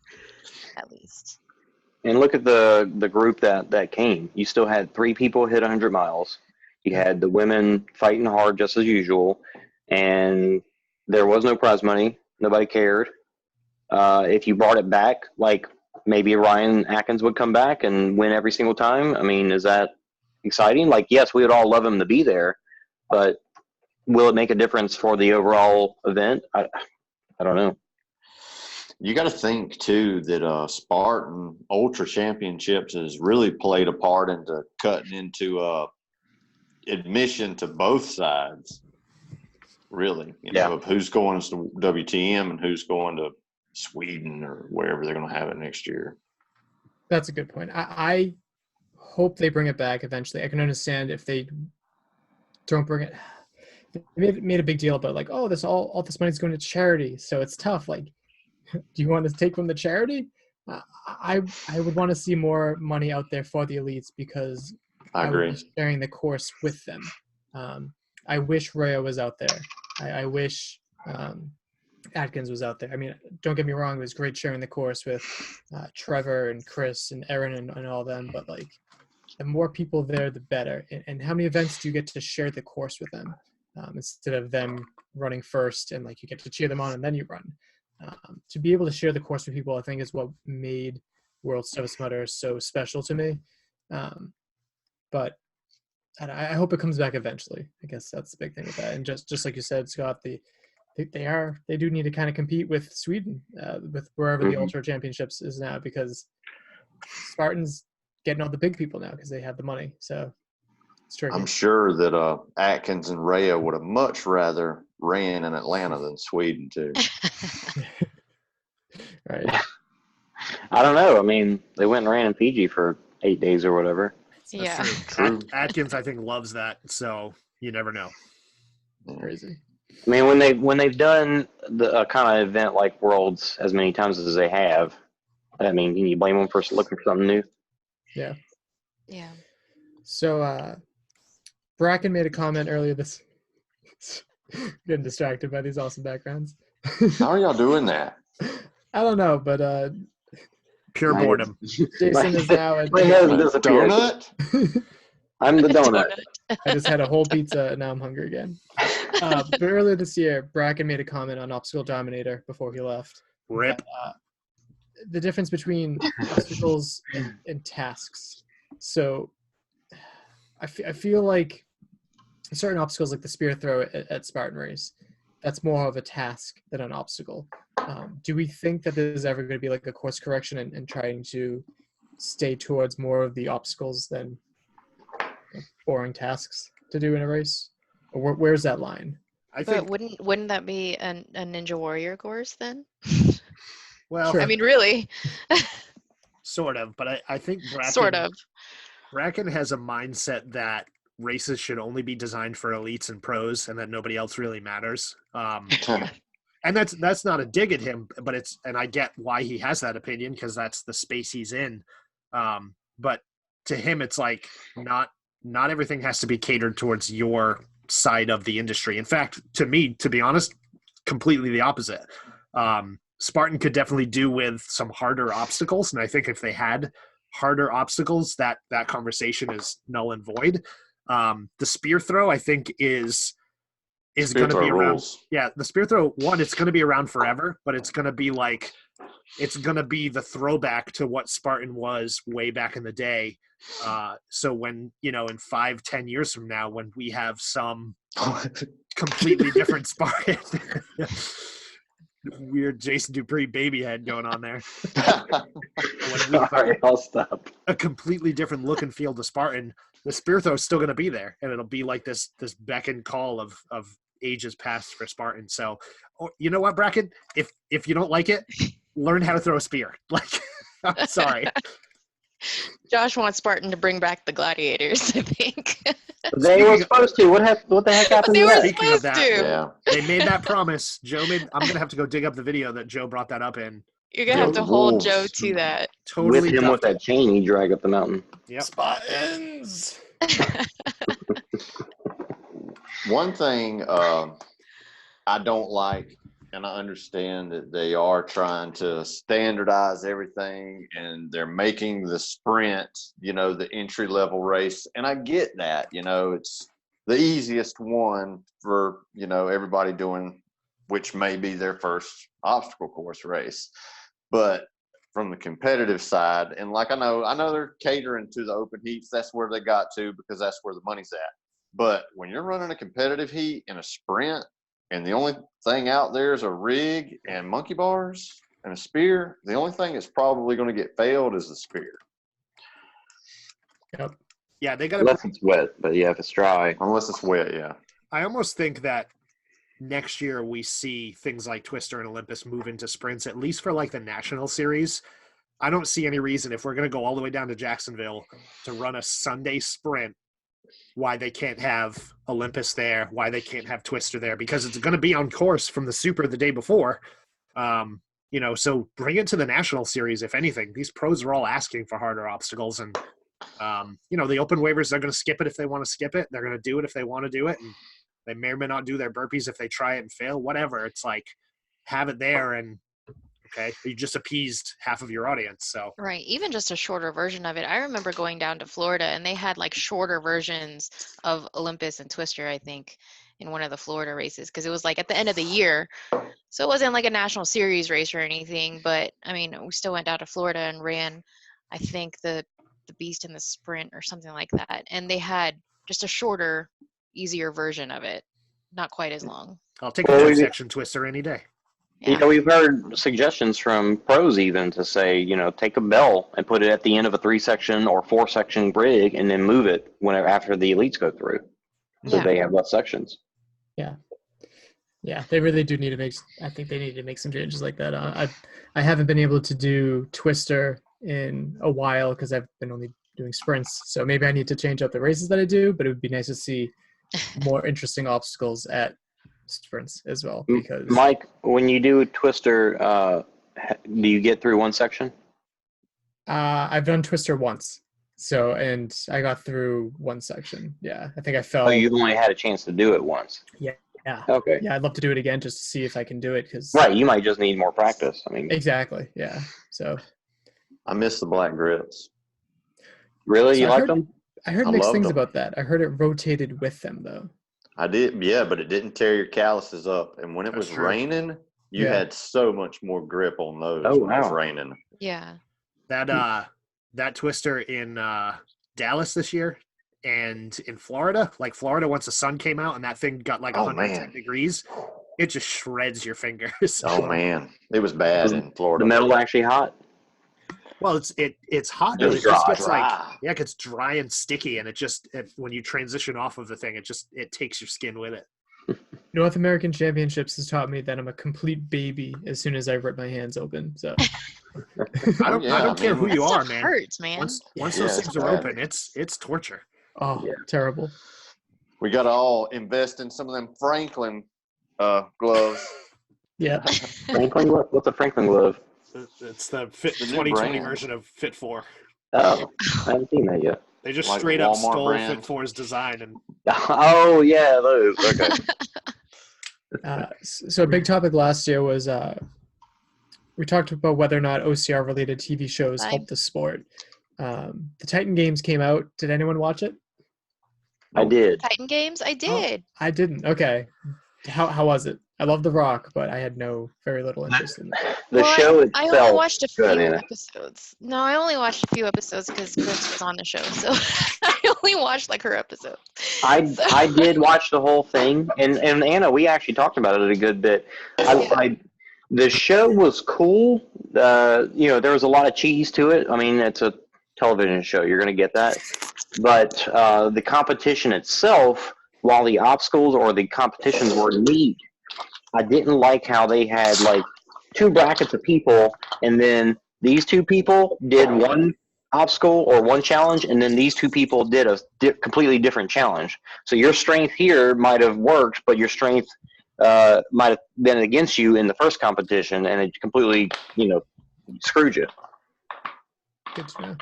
at least. And look at the group that came. You still had 3 people hit 100 miles. You had the women fighting hard just as usual, and there was no prize money. Nobody cared. If you brought it back, like maybe Ryan Atkins would come back and win every single time. I mean, is that exciting? Like, yes, we would all love him to be there, but will it make a difference for the overall event? I don't know. You got to think too that Spartan Ultra Championships has really played a part into cutting into admission to both sides. Really, you know, of who's going to WTM and who's going to Sweden or wherever they're going to have it next year. That's a good point. I hope they bring it back eventually. I can understand if they don't bring it. They made a big deal about like, oh, all this money's going to charity, so it's tough. Like, do you want to take from the charity? I would want to see more money out there for the elites because I agree. would be sharing the course with them. I wish Rhea was out there. I wish Atkins was out there. I mean, don't get me wrong, it was great sharing the course with Trevor and Chris and Aaron and all them, but like the more people there, the better. And how many events do you get to share the course with them instead of them running first and like you get to cheer them on and then you run? To be able to share the course with people, I think, is what made World Toughest Mudder so special to me. But I hope it comes back eventually. I guess that's the big thing with that. And just like you said, Scott, they do need to kind of compete with Sweden, with wherever the Ultra Championships is now, because Spartan's getting all the big people now because they have the money. So it's tricky. I'm sure that Atkins and Rhea would have much rather ran in Atlanta than Sweden too. Right. I don't know. I mean, they went and ran in Fiji for 8 days or whatever. That's true. Atkins, I think, loves that, so you never know. Crazy. I mean, when they've done the kind of event like Worlds as many times as they have, I mean, can you blame them for looking for something new? Yeah. Yeah. So, Bracken made a comment earlier this. Getting distracted by these awesome backgrounds. How are y'all doing that? I don't know, but pure boredom. Jason is now a donut. I'm the donut. I just had a whole pizza and now I'm hungry again. But earlier this year, Bracken made a comment on Obstacle Dominator before he left. Rip. The difference between obstacles and tasks. So I feel like certain obstacles like the spear throw at Spartan Race, that's more of a task than an obstacle. Do we think that there's ever going to be like a course correction and trying to stay towards more of the obstacles than boring tasks to do in a race? Or where's that line? I think, but wouldn't that be a Ninja Warrior course then? Well, sure. I mean, really. Sort of, but I think Bracken has a mindset that races should only be designed for elites and pros and that nobody else really matters. And that's not a dig at him, but and I get why he has that opinion because that's the space he's in. But to him, it's like not everything has to be catered towards your side of the industry. In fact, to me, to be honest, completely the opposite. Spartan could definitely do with some harder obstacles. And I think if they had harder obstacles, that conversation is null and void. The spear throw, I think, is going to be around. Yeah, the spear throw, it's going to be around forever, but it's going to be the throwback to what Spartan was way back in the day. So when, in 5-10 years from now, when we have some completely different Spartan, weird Jason Dupree baby head going on there. I'll stop. A completely different look and feel to Spartan. The spear throw is still going to be there, and it'll be like this beck and call of ages past for Spartan. So, you know what, Bracken? If you don't like it, learn how to throw a spear. Like, I'm sorry. Josh wants Spartan to bring back the gladiators, I think. They were supposed to. What the heck happened to that? Speaking of that, yeah. They made that promise. I'm going to have to go dig up the video that Joe brought that up in. You're going to have to hold Joe to that. Totally with him with that chain he dragged up the mountain. Yep. Spartans! One thing I don't like and I understand that they are trying to standardize everything, and they're making the sprint, the entry level race. And I get that, it's the easiest one for, everybody doing, which may be their first obstacle course race. But from the competitive side, and like I know they're catering to the open heats. That's where they got to, because that's where the money's at. But when you're running a competitive heat in a sprint, and the only thing out there is a rig and monkey bars and a spear, the only thing that's probably going to get failed is the spear. Yep. Yeah, they got to. Unless it's wet, but yeah, if it's dry. Unless it's wet, yeah. I almost think that next year we see things like Twister and Olympus move into sprints, at least for like the national series. I don't see any reason, if we're going to go all the way down to Jacksonville to run a Sunday sprint, why they can't have Olympus there, why they can't have Twister there, because it's going to be on course from the Super the day before. So bring it to the national series. If anything, these pros are all asking for harder obstacles, and the open waivers, they're going to skip it if they want to skip it. They're going to do it if they want to do it. And they may or may not do their burpees if they try it and fail, whatever. It's like, have it there, and okay, you just appeased half of your audience. So Right, even just a shorter version of it. I remember going down to Florida, and they had like shorter versions of Olympus and Twister, I think, in one of the Florida races, because it was like at the end of the year. So it wasn't like a national series race or anything, but I mean, we still went down to Florida and ran, I think, the Beast and the Sprint or something like that. And they had just a shorter, easier version of it. Not quite as long. I'll take a section Twister any day. Yeah. We've heard suggestions from pros even to say, take a bell and put it at the end of a 3-section or 4-section rig, and then move it whenever after the elites go through, so they have less sections. Yeah, they really do need to make. I think they need to make some changes like that. I haven't been able to do Twister in a while because I've been only doing sprints. So maybe I need to change up the races that I do. But it would be nice to see more interesting obstacles at sprints as well. Because Mike, when you do Twister, do you get through one section? I've done Twister once. And I got through one section. Yeah, I think I fell. Oh, you only had a chance to do it once. Yeah. Okay. Yeah, I'd love to do it again just to see if I can do it. Right, you might just need more practice. I mean, exactly. Yeah. So. I miss the black grips. Really, you like them? I heard mixed things about that. I heard it rotated with them though. I did, yeah, but it didn't tear your calluses up. And when it was raining, you had so much more grip on those when it was raining. Yeah. That Twister in Dallas this year and in Florida, like Florida, once the sun came out and that thing got like 110 degrees, it just shreds your fingers. Oh man, it was bad in Florida. The metal actually hot? Well, it's hot, but it just gets it gets dry and sticky, and when you transition off of the thing, it takes your skin with it. North American Championships has taught me that I'm a complete baby as soon as I rip my hands open. So I don't care who you are, man. Hurts, man. Once those things are open, it's torture. Oh, terrible. We got to all invest in some of them Franklin gloves. Yeah. Franklin, what's a Franklin glove? It's the Fit 2020 version of Fit 4. Oh, I haven't seen that yet. They just Like straight up Walmart stole brand. Fit 4's design and. Oh yeah, those. Okay. So a big topic last year was we talked about whether or not OCR related TV shows help the sport. The Titan Games came out. Did anyone watch it? I did. Titan Games? I did. Oh, I didn't. Okay. How was it? I love The Rock, but I had very little interest in it. The show itself. I only watched a few Go ahead, episodes. No, I only watched a few episodes because Chris was on the show, so I only watched like her episode. I did watch the whole thing, and Anna, we actually talked about it a good bit. The show was cool. There was a lot of cheese to it. I mean, it's a television show. You're going to get that. But the competition itself, while the obstacles or the competitions were neat, I didn't like how they had like 2 brackets of people, and then these 2 people did one obstacle or one challenge, and then these 2 people did a completely different challenge. So your strength here might have worked, but your strength might have been against you in the first competition, and it completely, screwed you. Good to know.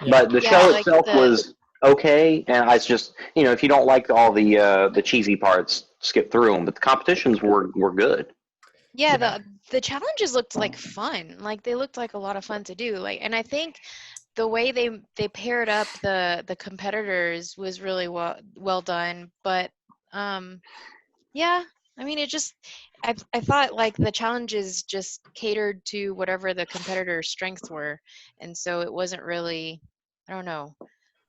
Yeah. But the show itself was okay, and it's just, if you don't like all the cheesy parts, skip through them. But the competitions were good. Yeah, the challenges looked like fun. Like they looked like a lot of fun to do. Like, and I think the way they paired up the competitors was really well done. But yeah, I mean, I thought like the challenges just catered to whatever the competitor's strengths were, and so it wasn't really. I don't know.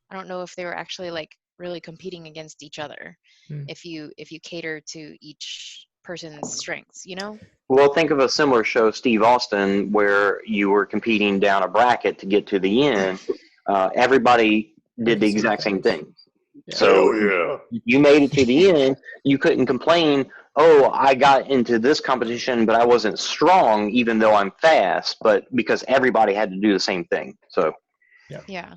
I don't know if they were actually like really competing against each other. If you cater to each person's strengths, you know. Well, think of a similar show, Steve Austin, where you were competing down a bracket to get to the end. Everybody did the exact same thing. Yeah. So you made it to the end. You couldn't complain, oh, I got into this competition, but I wasn't strong, even though I'm fast. But because everybody had to do the same thing. So yeah.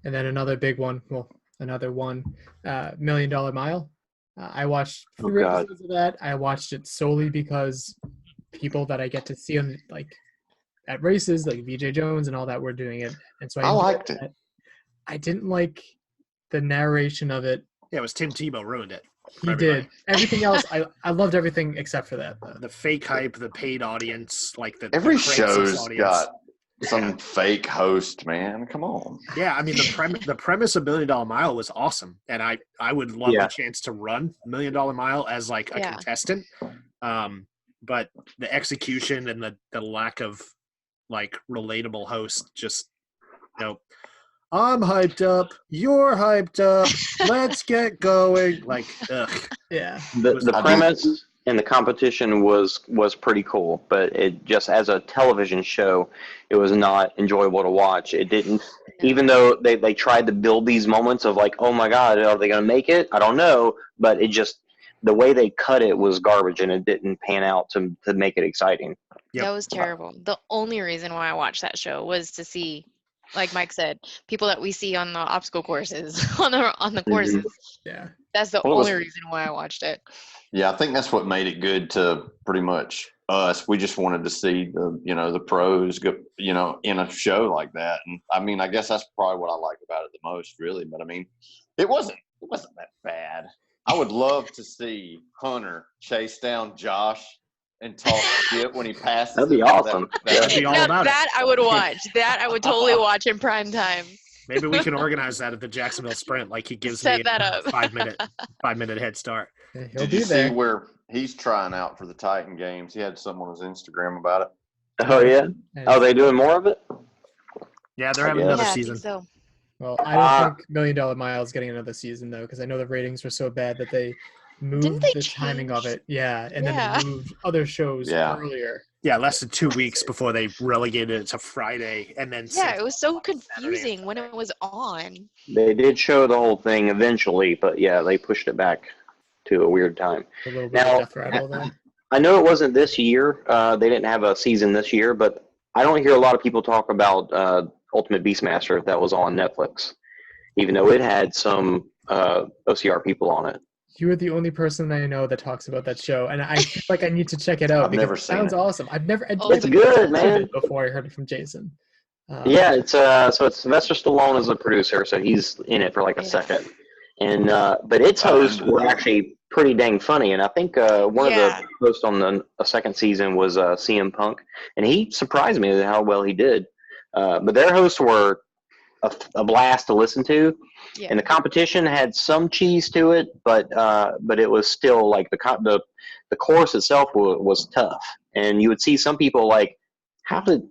And then another big one. Well, another one, $1 Million Mile. I watched 3 episodes of that. I watched it solely because people that I get to see on like at races, like VJ Jones and all that, were doing it, and so I liked it. I didn't like the narration of it. Yeah, it was Tim Tebow ruined it. He did. Everything else, I loved everything except for that. Though. The fake hype, the paid audience, like every the show's audience. Got some fake host, man. Come on. Yeah, I mean the premise of $1 Million Mile was awesome, and I would love the chance to run $1 Million Mile as like a contestant. But the execution and the lack of like relatable host, just I'm hyped up, you're hyped up, let's get going. Like, ugh. Yeah. The premise and the competition was pretty cool, but it just as a television show, it was not enjoyable to watch. It didn't, even though they tried to build these moments of like, oh my God, are they going to make it? I don't know, but it just, the way they cut it was garbage, and it didn't pan out to make it exciting. That was terrible. The only reason why I watched that show was to see, like Mike said, people that we see on the obstacle courses, on the courses. Yeah. That's the only reason why I watched it. Yeah, I think that's what made it good to pretty much us. We just wanted to see the pros go, in a show like that. And I mean, I guess that's probably what I like about it the most, really. But I mean, it wasn't that bad. I would love to see Hunter chase down Josh and talk shit when he passes. That'd be awesome. That'd be all about that I would watch. That I would totally watch in prime time. Maybe we can organize that at the Jacksonville Sprint. Like he gives me a 5-minute head start. Did you see where he's trying out for the Titan games? He had some on his Instagram about it. Oh yeah. Are they doing more of it? Yeah, they're having another season. I think so. Well, I don't think $1 Million Mile is getting another season though, because I know the ratings were so bad that they moved the timing of it. Yeah, and then they moved other shows earlier. Yeah, less than 2 weeks before they relegated it to Friday, and then it was so confusing when it was on. They did show the whole thing eventually, but they pushed it back to a weird time. A little bit of death rattle there. I know it wasn't this year. They didn't have a season this year, but I don't hear a lot of people talk about Ultimate Beastmaster that was on Netflix, even though it had some OCR people on it. You are the only person I know that talks about that show, and I feel like I need to check it out. I've never seen it. Sounds awesome. It's good, man. Before I heard it from Jason. It's Sylvester Stallone as a producer, so he's in it for like a second, and but its hosts were actually pretty dang funny, and I think one of the hosts on the second season was CM Punk, and he surprised me with how well he did. But their hosts were a blast to listen to, and the competition had some cheese to it, but it was still like the course itself was tough, and you would see some people like how did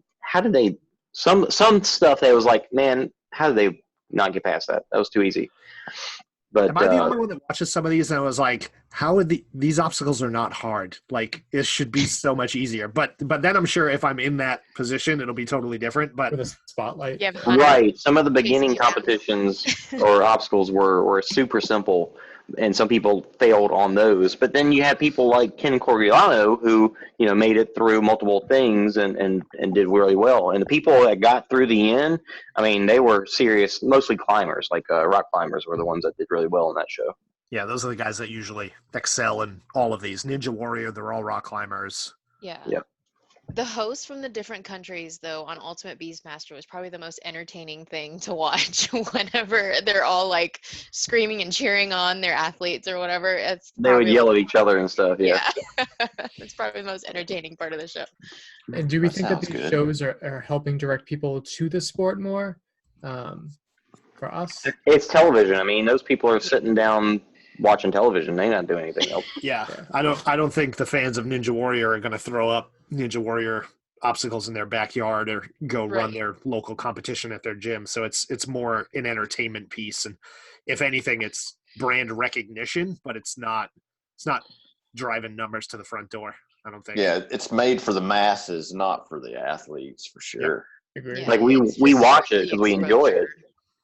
they some stuff that was like, man, how did they not get past that? That was too easy. But am I the only one that watches some of these and I was like, how are these obstacles are not hard? Like it should be so much easier. But then I'm sure if I'm in that position, it'll be totally different. But with a spotlight, right? Some of the beginning competitions or obstacles were super simple, and some people failed on those. But then you have people like Ken Corigliano who made it through multiple things and did really well. And the people that got through the end, I mean, they were serious, mostly climbers, like rock climbers were the ones that did really well in that show. Yeah, those are the guys that usually excel in all of these. Ninja Warrior, they're all rock climbers. Yeah. Yep. The hosts from the different countries, though, on Ultimate Beastmaster was probably the most entertaining thing to watch whenever they're all like screaming and cheering on their athletes or whatever. They would yell at each other and stuff. Yeah. It's probably the most entertaining part of the show. And do we think that these good. shows are helping direct people to the sport more? For us, it's television. I mean, those people are sitting down watching television. They're not doing anything else. Yeah, I don't think the fans of Ninja Warrior are going to throw up Ninja Warrior obstacles in their backyard or go run their local competition at their gym. So it's more an entertainment piece, and if anything, it's brand recognition, but it's not driving numbers to the front door. I don't think. Yeah, it's made for the masses, not for the athletes, for sure. agree. Yeah, Like we watch it because we enjoy it.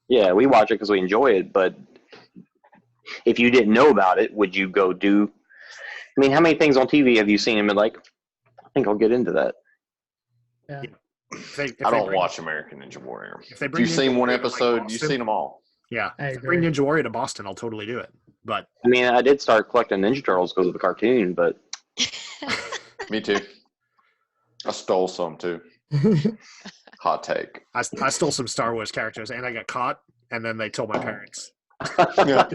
Yeah, we watch it because we enjoy it. But if you didn't know about it, would you go do? I mean, how many things on TV have you seen and been like, I think I'll get into that? Yeah. I don't watch American Ninja Warrior. If you've seen one episode, like you've seen them all. Yeah, I if they bring Ninja Warrior to Boston, I'll totally do it. But I mean, I did start collecting Ninja Turtles because of the cartoon, but Me too. I stole some too. Hot take. I stole some Star Wars characters, and I got caught, and then they told my parents. I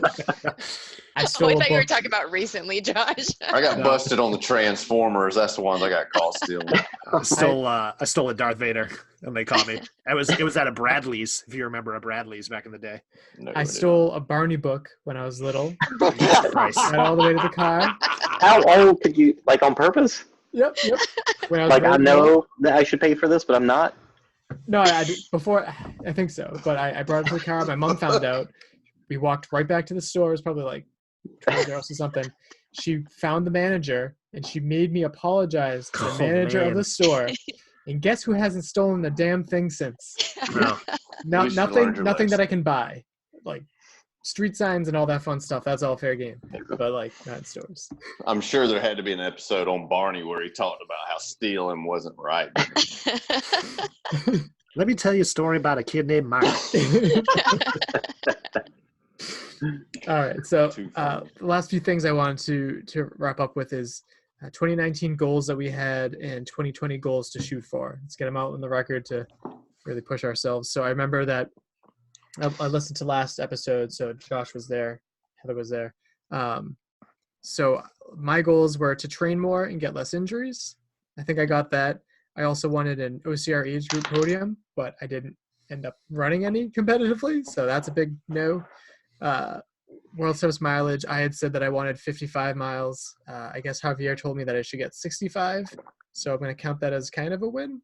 I stole thought you were talking about recently, Josh. I got busted on the Transformers. That's the ones I got caught stealing. I stole a Darth Vader, and they caught me. It was at a Bradley's, if you remember a Bradley's back in the day. No, I stole a Barney book when I was little. Christ. Went all the way to the car. how old could you, like on purpose? Yep. When I was Like I really know little. that I should pay for this, but I'm not. No, I did before. I think so, but I brought it to the car. My mom found out. We walked right back to the store. It was probably like 12 or something. She found the manager, and she made me apologize to the manager of the store. And guess who hasn't stolen a damn thing since? No. Nothing that I can buy. Like street signs and all that fun stuff. That's all fair game. But like not in stores. I'm sure there had to be an episode on Barney where he talked about how stealing wasn't right. Let me tell you a story about a kid named Mike. All right. So the last few things I wanted to wrap up with is 2019 goals that we had and 2020 goals to shoot for. Let's get them out on the record to really push ourselves. So I remember that I listened to last episode. So Josh was there. Heather was there. So my goals were to train more and get less injuries. I think I got that. I also wanted an OCR age group podium, but I didn't end up running any competitively. So that's a big no. World Service mileage, I had said that I wanted 55 miles. I guess Javier told me that I should get 65. So I'm going to count that as kind of a win.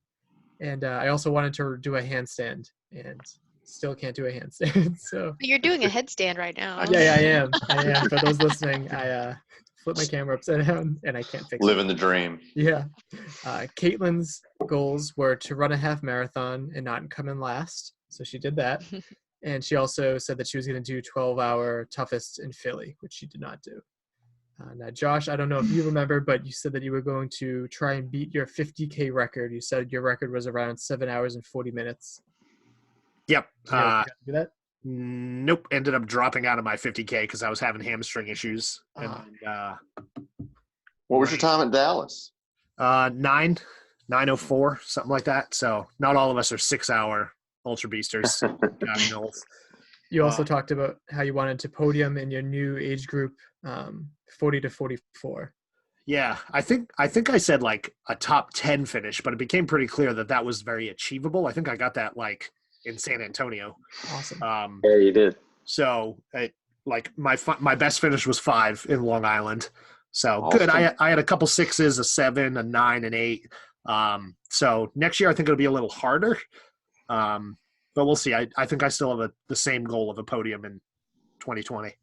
And I also wanted to do a handstand and still can't do a handstand. So You're doing a headstand right now. yeah, I am. For those listening, I flip my camera upside down and I can't fix it. Living the dream. Yeah. Caitlin's goals were to run a half marathon and not come in last. So she did that. And she also said that she was going to do 12-hour toughest in Philly, which she did not do. Now, Josh, I don't know if you remember, but you said that you were going to try and beat your 50K record. You said your record was around 7 hours and 40 minutes. Yep. Did you do that? Nope. Ended up dropping out of my 50K because I was having hamstring issues. And What was your time at Dallas? 9:04, something like that. So not all of us are 6-hour Ultra Beasters. God knows. You also talked about how you wanted to podium in your new age group, 40 to 44. Yeah, I think I said like a top 10 finish, but it became pretty clear that was very achievable. I think I got that like in San Antonio. Awesome. Yeah, you did. So like my best finish was 5 in Long Island. So Awesome. good. I had a couple 6s, a 7, a 9, and 8. So next year I think it'll be a little harder. But we'll see. I think I still have the same goal of a podium in 2020.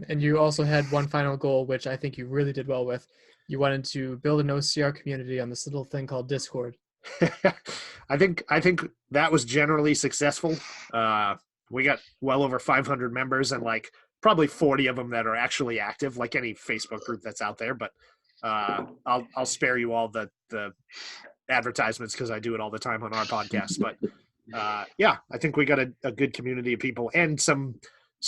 And you also had one final goal, which I think you really did well with. You wanted to build an OCR community on this little thing called Discord. I think that was generally successful. We got well over 500 members and like probably 40 of them that are actually active, like any Facebook group that's out there. But I'll spare you all the advertisements because I do it all the time on our podcast. But yeah, I think we got a good community of people and some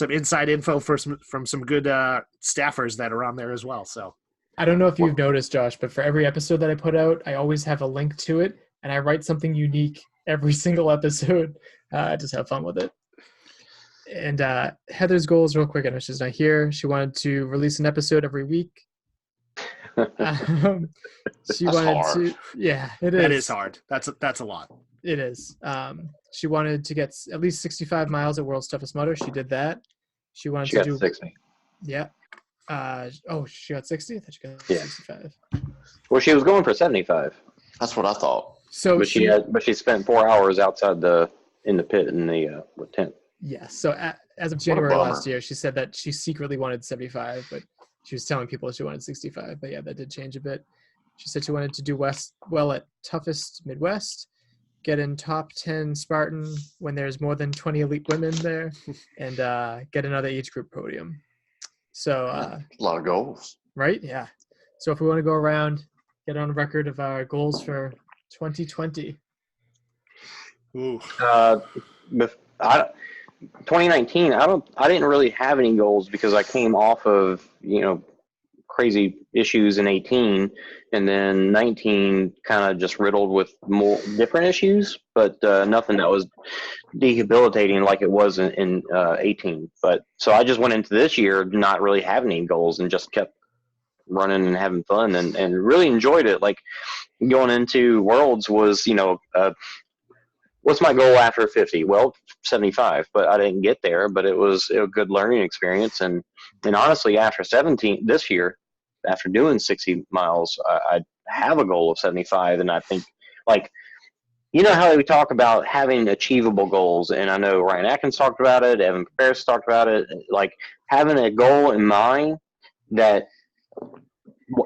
inside info from some good staffers that are on there as well. So I don't know if you've noticed, Josh, but for every episode that I put out, I always have a link to it, and I write something unique every single episode. Just have fun with it. And Heather's goals, real quick, I know she's not here. She wanted to release an episode every week. She That's wanted hard. to, yeah, it is. That is hard. That's a lot. It is. She wanted to get at least 65 miles at World's Toughest Mudder. She did that. She wanted to got do 60. Yeah. She got 60? I thought she got 65. Well, she was going for 75. That's what I thought. So But she spent 4 hours outside in the pit in the tent. Yeah. So as of January last year, she said that she secretly wanted 75, but she was telling people she wanted 65. But yeah, that did change a bit. She said she wanted to do well at Toughest Midwest, get in top 10 Spartan when there's more than 20 elite women there, and get another age group podium. So A lot of goals. right? Yeah. So if we want to go around, get on record of our goals for 2020. Ooh. 2019, I didn't really have any goals because I came off of, crazy issues in 18, and then 19 kind of just riddled with more different issues, but nothing that was debilitating like it was in 18. But so I just went into this year not really having any goals and just kept running and having fun and really enjoyed it. Like going into Worlds was, what's my goal after 50? Well, 75, but I didn't get there, but it was a good learning experience. And honestly, after 17 this year, after doing 60 miles, I have a goal of 75. And I think, how we talk about having achievable goals, and I know Ryan Atkins talked about it, Evan Paris talked about it, like having a goal in mind that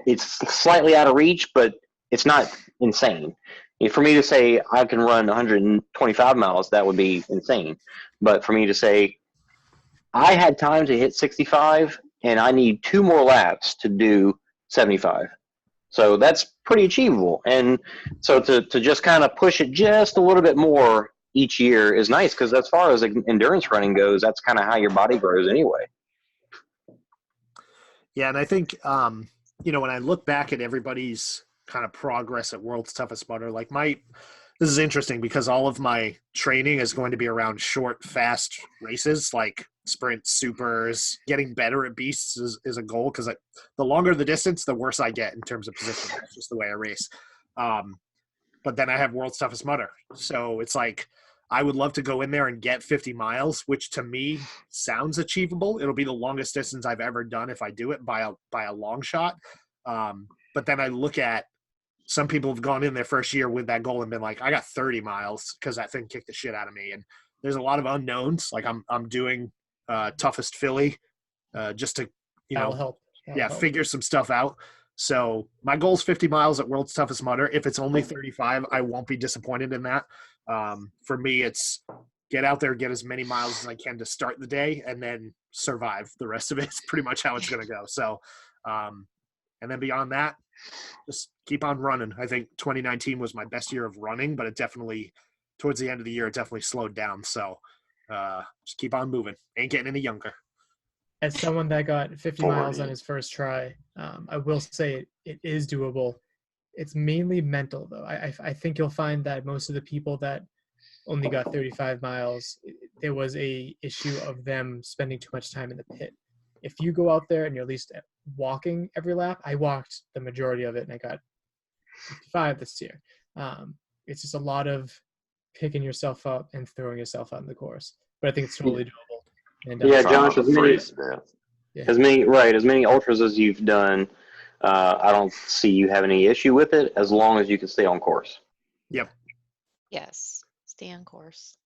it's slightly out of reach, but it's not insane. For me to say I can run 125 miles, that would be insane. But for me to say I had time to hit 65 and I need 2 more laps to do 75. So that's pretty achievable. And so to just kind of push it just a little bit more each year is nice, because as far as endurance running goes, that's kind of how your body grows anyway. Yeah, and I think, when I look back at everybody's kind of progress at World's Toughest Mudder, this is interesting because all of my training is going to be around short, fast races, like sprints, supers. Getting better at beasts is a goal, because the longer the distance, the worse I get in terms of position. That's just the way I race. But then I have World's Toughest Mudder. So it's like I would love to go in there and get 50 miles, which to me sounds achievable. It'll be the longest distance I've ever done if I do it by a long shot. But then I look at some people have gone in their first year with that goal and been like, I got 30 miles because that thing kicked the shit out of me. And there's a lot of unknowns. Like I'm doing Toughest Philly just to, That'll help. Figure some stuff out. So my goal is 50 miles at World's Toughest Mudder. If it's only 35, I won't be disappointed in that. For me, it's get out there, get as many miles as I can to start the day, and then survive the rest of it. It's pretty much how it's going to go. So, and then beyond that, just keep on running. I think 2019 was my best year of running, but it definitely, towards the end of the year, it definitely slowed down. So just keep on moving. Ain't getting any younger. As someone that got 50 miles on his first try, I will say it is doable. It's mainly mental, though. I think you'll find that most of the people that only got 35 miles, there was a issue of them spending too much time in the pit. If you go out there and you're at least walking every lap, I walked the majority of it and I got 55 this year. It's just a lot of picking yourself up and throwing yourself out in the course. But I think it's totally doable. And, Josh, as many ultras as you've done, I don't see you have any issue with it as long as you can stay on course. Yep. Yes, stay on course.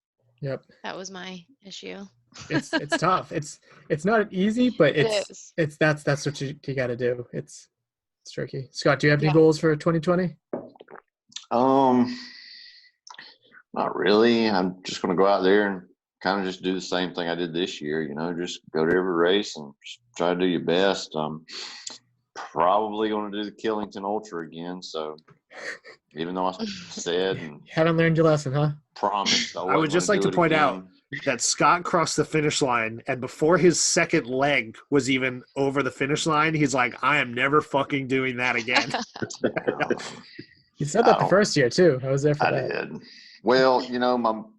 Yep. That was my issue. It's tough. It's not easy, but that's what you got to do. It's tricky. Scott, do you have any goals for 2020? Not really. I'm just going to go out there and kind of just do the same thing I did this year. Just go to every race and just try to do your best. Probably going to do the Killington Ultra again. So even though I said and haven't learned your lesson, huh? promised, I would just like to point out that Scott crossed the finish line, and before his second leg was even over the finish line, he's like, I am never fucking doing that again. You said that the first year, too. I was there for that. I did. Well,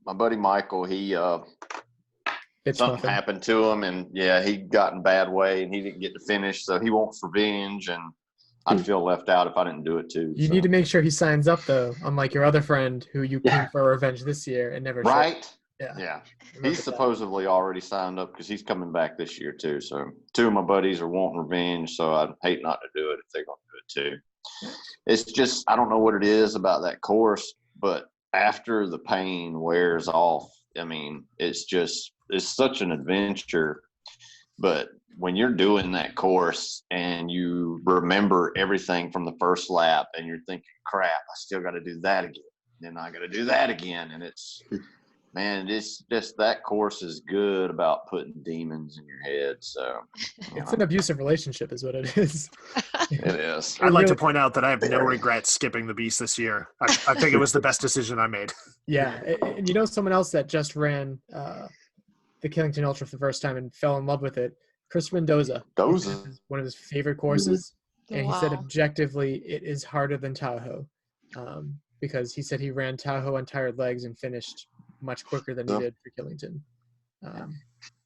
my buddy Michael, something happened to him, and he got in bad way, and he didn't get to finish, so he wants revenge, and I'd feel left out if I didn't do it too. You need to make sure he signs up, though, unlike your other friend who you came for revenge this year and never right? Showed. Yeah. He's supposedly already signed up because he's coming back this year too. So 2 of my buddies are wanting revenge, so I'd hate not to do it if they're going to do it too. It's just, I don't know what it is about that course, but after the pain wears off, I mean, it's such an adventure. But when you're doing that course and you remember everything from the first lap and you're thinking, crap, I still got to do that again. Then I got to do that again. And it's just that course is good about putting demons in your head. So it's an abusive relationship is what it is. It is. I'd like to point out that I have no regrets skipping the beast this year. I think it was the best decision I made. Yeah. And someone else that just ran the Killington Ultra for the first time and fell in love with it, Chris Mendoza. One of his favorite courses. And he said objectively it is harder than Tahoe because he said he ran Tahoe on tired legs and finished much quicker than he did for Killington.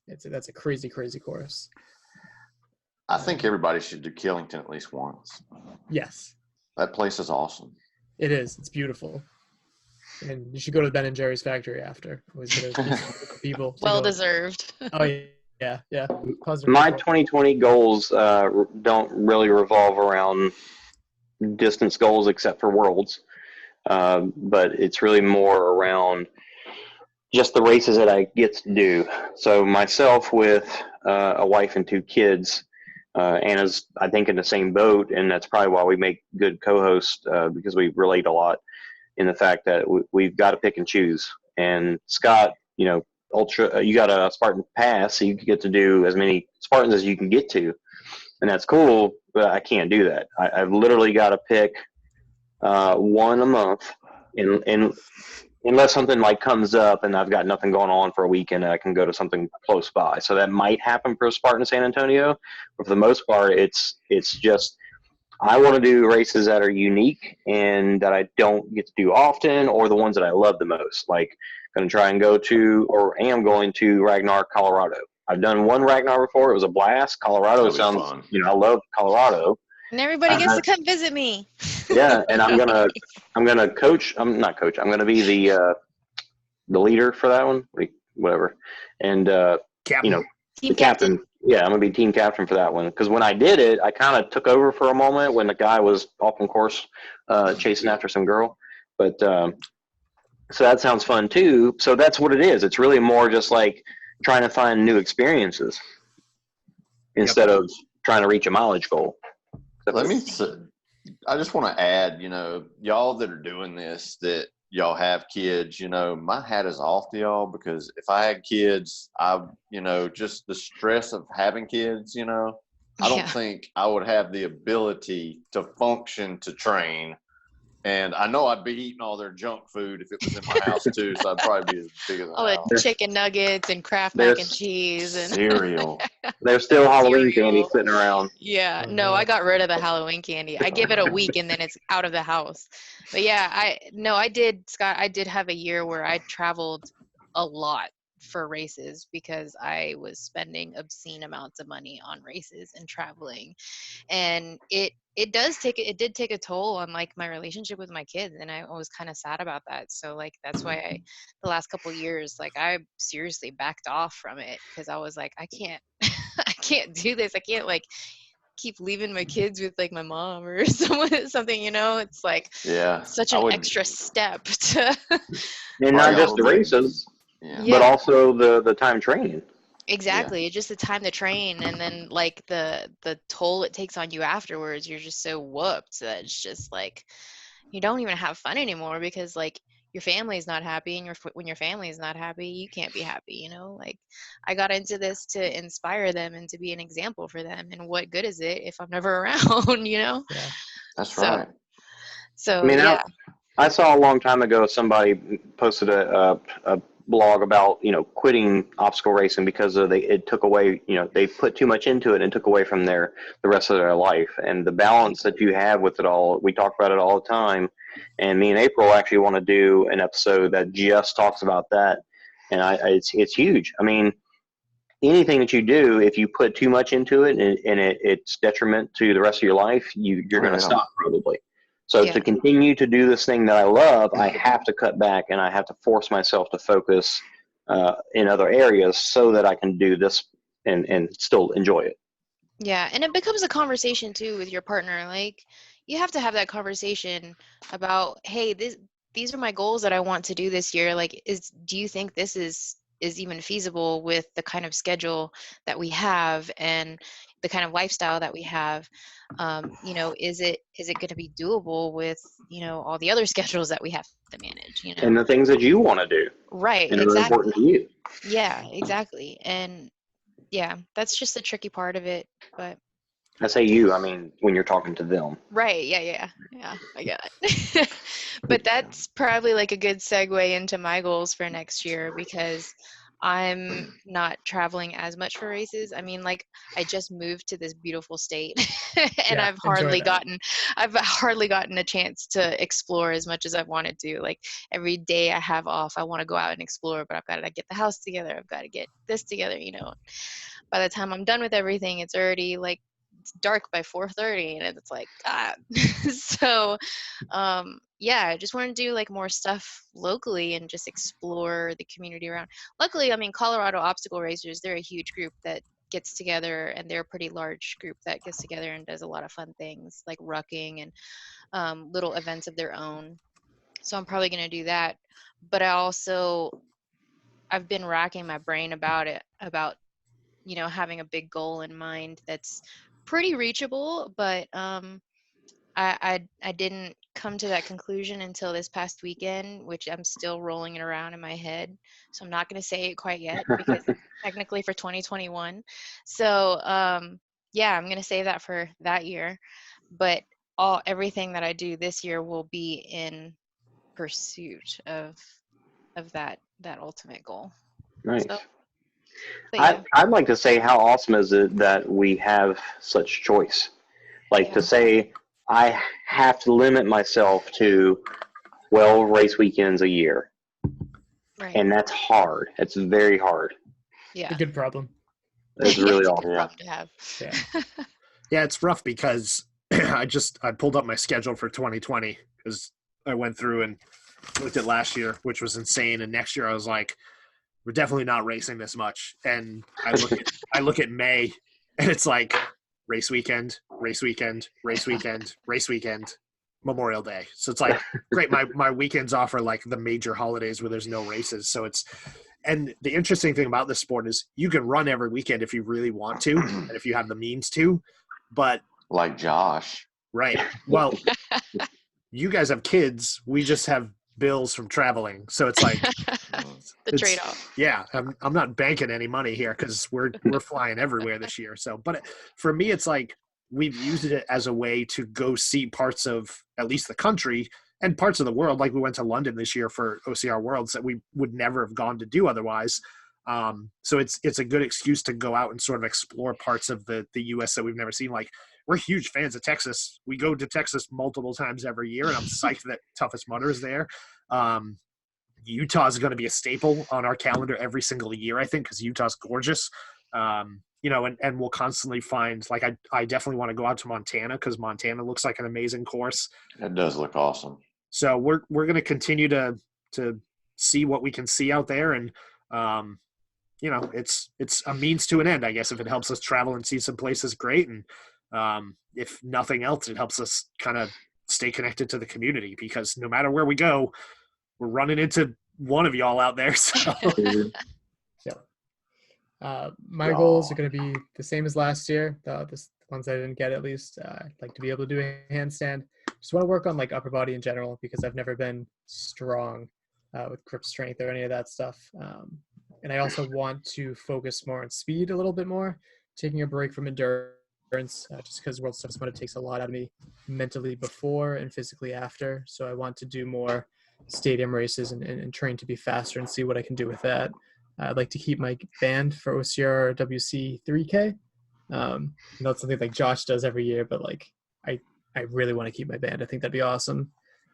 That's a crazy, crazy course. I think everybody should do Killington at least once. Yes. That place is awesome. It is. It's beautiful. And you should go to Ben and Jerry's factory after. People. Well deserved. Oh, yeah. My 2020 goals don't really revolve around distance goals except for Worlds. But it's really more around just the races that I get to do. So myself with a wife and 2 kids, Anna's, I think, in the same boat, and that's probably why we make good co-hosts because we relate a lot in the fact that we've got to pick and choose. And Scott, Ultra, you got a Spartan pass, so you can get to do as many Spartans as you can get to, and that's cool, but I can't do that. I've literally got to pick one a month, and unless something like comes up and I've got nothing going on for a weekend, I can go to something close by. So that might happen for Spartan San Antonio, but for the most part, it's just I want to do races that are unique and that I don't get to do often, or the ones that I love the most. Like, going to try and go to, or am going to Ragnar, Colorado. I've done one Ragnar before. It was a blast. Colorado sounds fun. I love Colorado. And everybody gets to come visit me. Yeah, and I'm gonna coach. I'm not coach. I'm gonna be the leader for that one. Whatever. And captain. The captain. Yeah, I'm gonna be team captain for that one. Because when I did it, I kind of took over for a moment when the guy was off on course chasing after some girl. But so that sounds fun too. So that's what it is. It's really more just like trying to find new experiences instead of trying to reach a mileage goal. I just want to add, y'all that are doing this, that y'all have kids, my hat is off to y'all, because if I had kids, just the stress of having kids, I don't think I would have the ability to function to train. And I know I'd be eating all their junk food if it was in my house too, so I'd probably be as big as all the chicken nuggets and Kraft mac and cheese and cereal. There's still Halloween candy sitting around. Yeah, no, I got rid of the Halloween candy. I give it a week and then it's out of the house. But yeah, I did, Scott. I did have a year where I traveled a lot for races because I was spending obscene amounts of money on races and traveling, and it did take a toll on like my relationship with my kids, and I was kind of sad about that. So like that's why the last couple of years, like I seriously backed off from it, because I was like, I can't I can't do this. I can't like keep leaving my kids with like my mom or something, it's like such an extra step to and not just the races, but also the time training. Exactly. Just the time to train, and then like the toll it takes on you afterwards. You're just so whooped that it's just like you don't even have fun anymore, because like your family is not happy, and when your family is not happy, you can't be happy. Like I got into this to inspire them and to be an example for them. And what good is it if I'm never around? Yeah, that's right. So I mean, I saw a long time ago somebody posted a blog about, quitting obstacle racing because it took away, they put too much into it and took away from the rest of their life. And the balance that you have with it all, we talk about it all the time. And me and April actually want to do an episode that just talks about that. And it's huge. I mean, anything that you do, if you put too much into it and it's detriment to the rest of your life, you're going to stop probably. So to continue to do this thing that I love, I have to cut back and I have to force myself to focus in other areas so that I can do this and still enjoy it. Yeah, and it becomes a conversation too with your partner. Like, you have to have that conversation about, hey, these are my goals that I want to do this year. Like, do you think this is even feasible with the kind of schedule that we have and the kind of lifestyle that we have? Is it going to be doable with, all the other schedules that we have to manage, And the things that you want to do. Right. And exactly. are important to you. Yeah, exactly. And yeah, that's just the tricky part of it. But I say you, I mean, when you're talking to them. right. Yeah, I get it. But that's probably like a good segue into my goals for next year, because I'm not traveling as much for races. I mean, like, I just moved to this beautiful state and I've hardly gotten a chance to explore as much as I've wanted to. Like, every day I have off, I want to go out and explore, but I've got to get the house together. I've got to get this together, By the time I'm done with everything, it's already like, it's dark by 4:30 and it's like, God. So, I just want to do like more stuff locally and just explore the community around. Luckily, I mean, Colorado Obstacle Racers, they're a huge group that gets together, and they're a pretty large group that gets together and does a lot of fun things like rucking and little events of their own. So I'm probably going to do that. But I've been racking my brain about having a big goal in mind that's pretty reachable, but I didn't come to that conclusion until this past weekend, which I'm still rolling it around in my head. So I'm not going to say it quite yet because it's technically for 2021. So I'm going to save that for that year. But everything that I do this year will be in pursuit of that ultimate goal. Nice. So, I'd like to say, how awesome is it that we have such choice? Like, to say I have to limit myself to 12 race weekends a year. Right. And that's hard. It's very hard. Yeah. A good problem. It's really awesome. Problem to have. Yeah. Yeah, it's rough because I pulled up my schedule for 2020 because I went through and looked at last year, which was insane. And next year I was like, we're definitely not racing this much. And I look at May and it's like race weekend, Memorial Day. So it's like, great. My weekends off are like the major holidays where there's no races. So and the interesting thing about this sport is you can run every weekend if you really want to, and if you have the means to, but like Josh, right. Well, you guys have kids. We just have bills from traveling. So it's like the trade-off. Yeah. I'm not banking any money here because we're flying everywhere this year. So, but for me, it's like, we've used it as a way to go see parts of at least the country and parts of the world. Like, we went to London this year for OCR Worlds that we would never have gone to do otherwise. So it's a good excuse to go out and sort of explore parts of the US that we've never seen. Like, we're huge fans of Texas. We go to Texas multiple times every year, and I'm psyched that Toughest Mudder is there. Utah is going to be a staple on our calendar every single year, I think, because Utah's gorgeous. And we'll constantly find, like, I definitely want to go out to Montana because Montana looks like an amazing course. It does look awesome. So we're going to continue to see what we can see out there. And, it's a means to an end, I guess. If it helps us travel and see some places, great. And if nothing else, it helps us kind of stay connected to the community, because no matter where we go, we're running into one of y'all out there. So. My goals are going to be the same as last year. The ones I didn't get, at least. I'd like to be able to do a handstand. Just want to work on like upper body in general, because I've never been strong with grip strength or any of that stuff. And I also want to focus more on speed a little bit more, taking a break from endurance, just because World Toughest Mudder takes a lot out of me mentally before and physically after. So I want to do more stadium races and train to be faster and see what I can do with that. I'd like to keep my band for OCR WC 3K. That's something like Josh does every year, but like I really want to keep my band. I think that'd be awesome.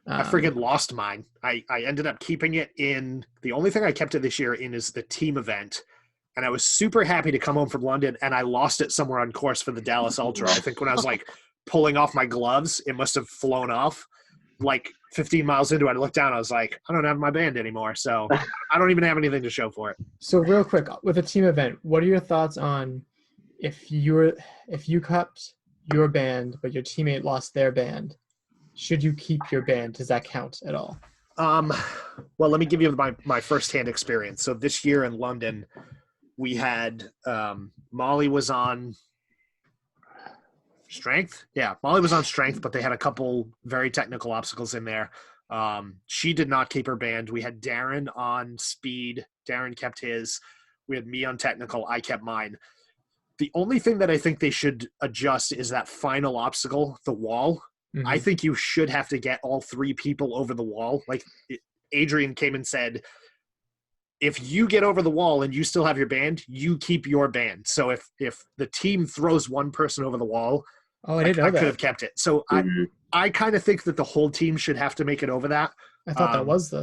I friggin' lost mine. I ended up keeping it in. The only thing I kept it this year in is the team event. And I was super happy to come home from London, and I lost it somewhere on course for the Dallas Ultra. I think when I was like pulling off my gloves, it must have flown off. Like 15 miles into it, I looked down, I was like, I don't have my band anymore. So I don't even have anything to show for it. So real quick, with a team event, what are your thoughts on if you kept your band, but your teammate lost their band? Should you keep your band? Does that count at all? Well, let me give you my firsthand experience. So this year in London, we had Molly was on strength. Yeah, Molly was on strength, but they had a couple very technical obstacles in there. She did not keep her band. We had Darren on speed. Darren kept his. We had me on technical. I kept mine. The only thing that I think they should adjust is that final obstacle, the wall. Mm-hmm. I think you should have to get all three people over the wall. Like Adrian came and said, if you get over the wall and you still have your band, you keep your band. So if the team throws one person over the wall, I could have kept it. So I kind of think that the whole team should have to make it over that. I thought that was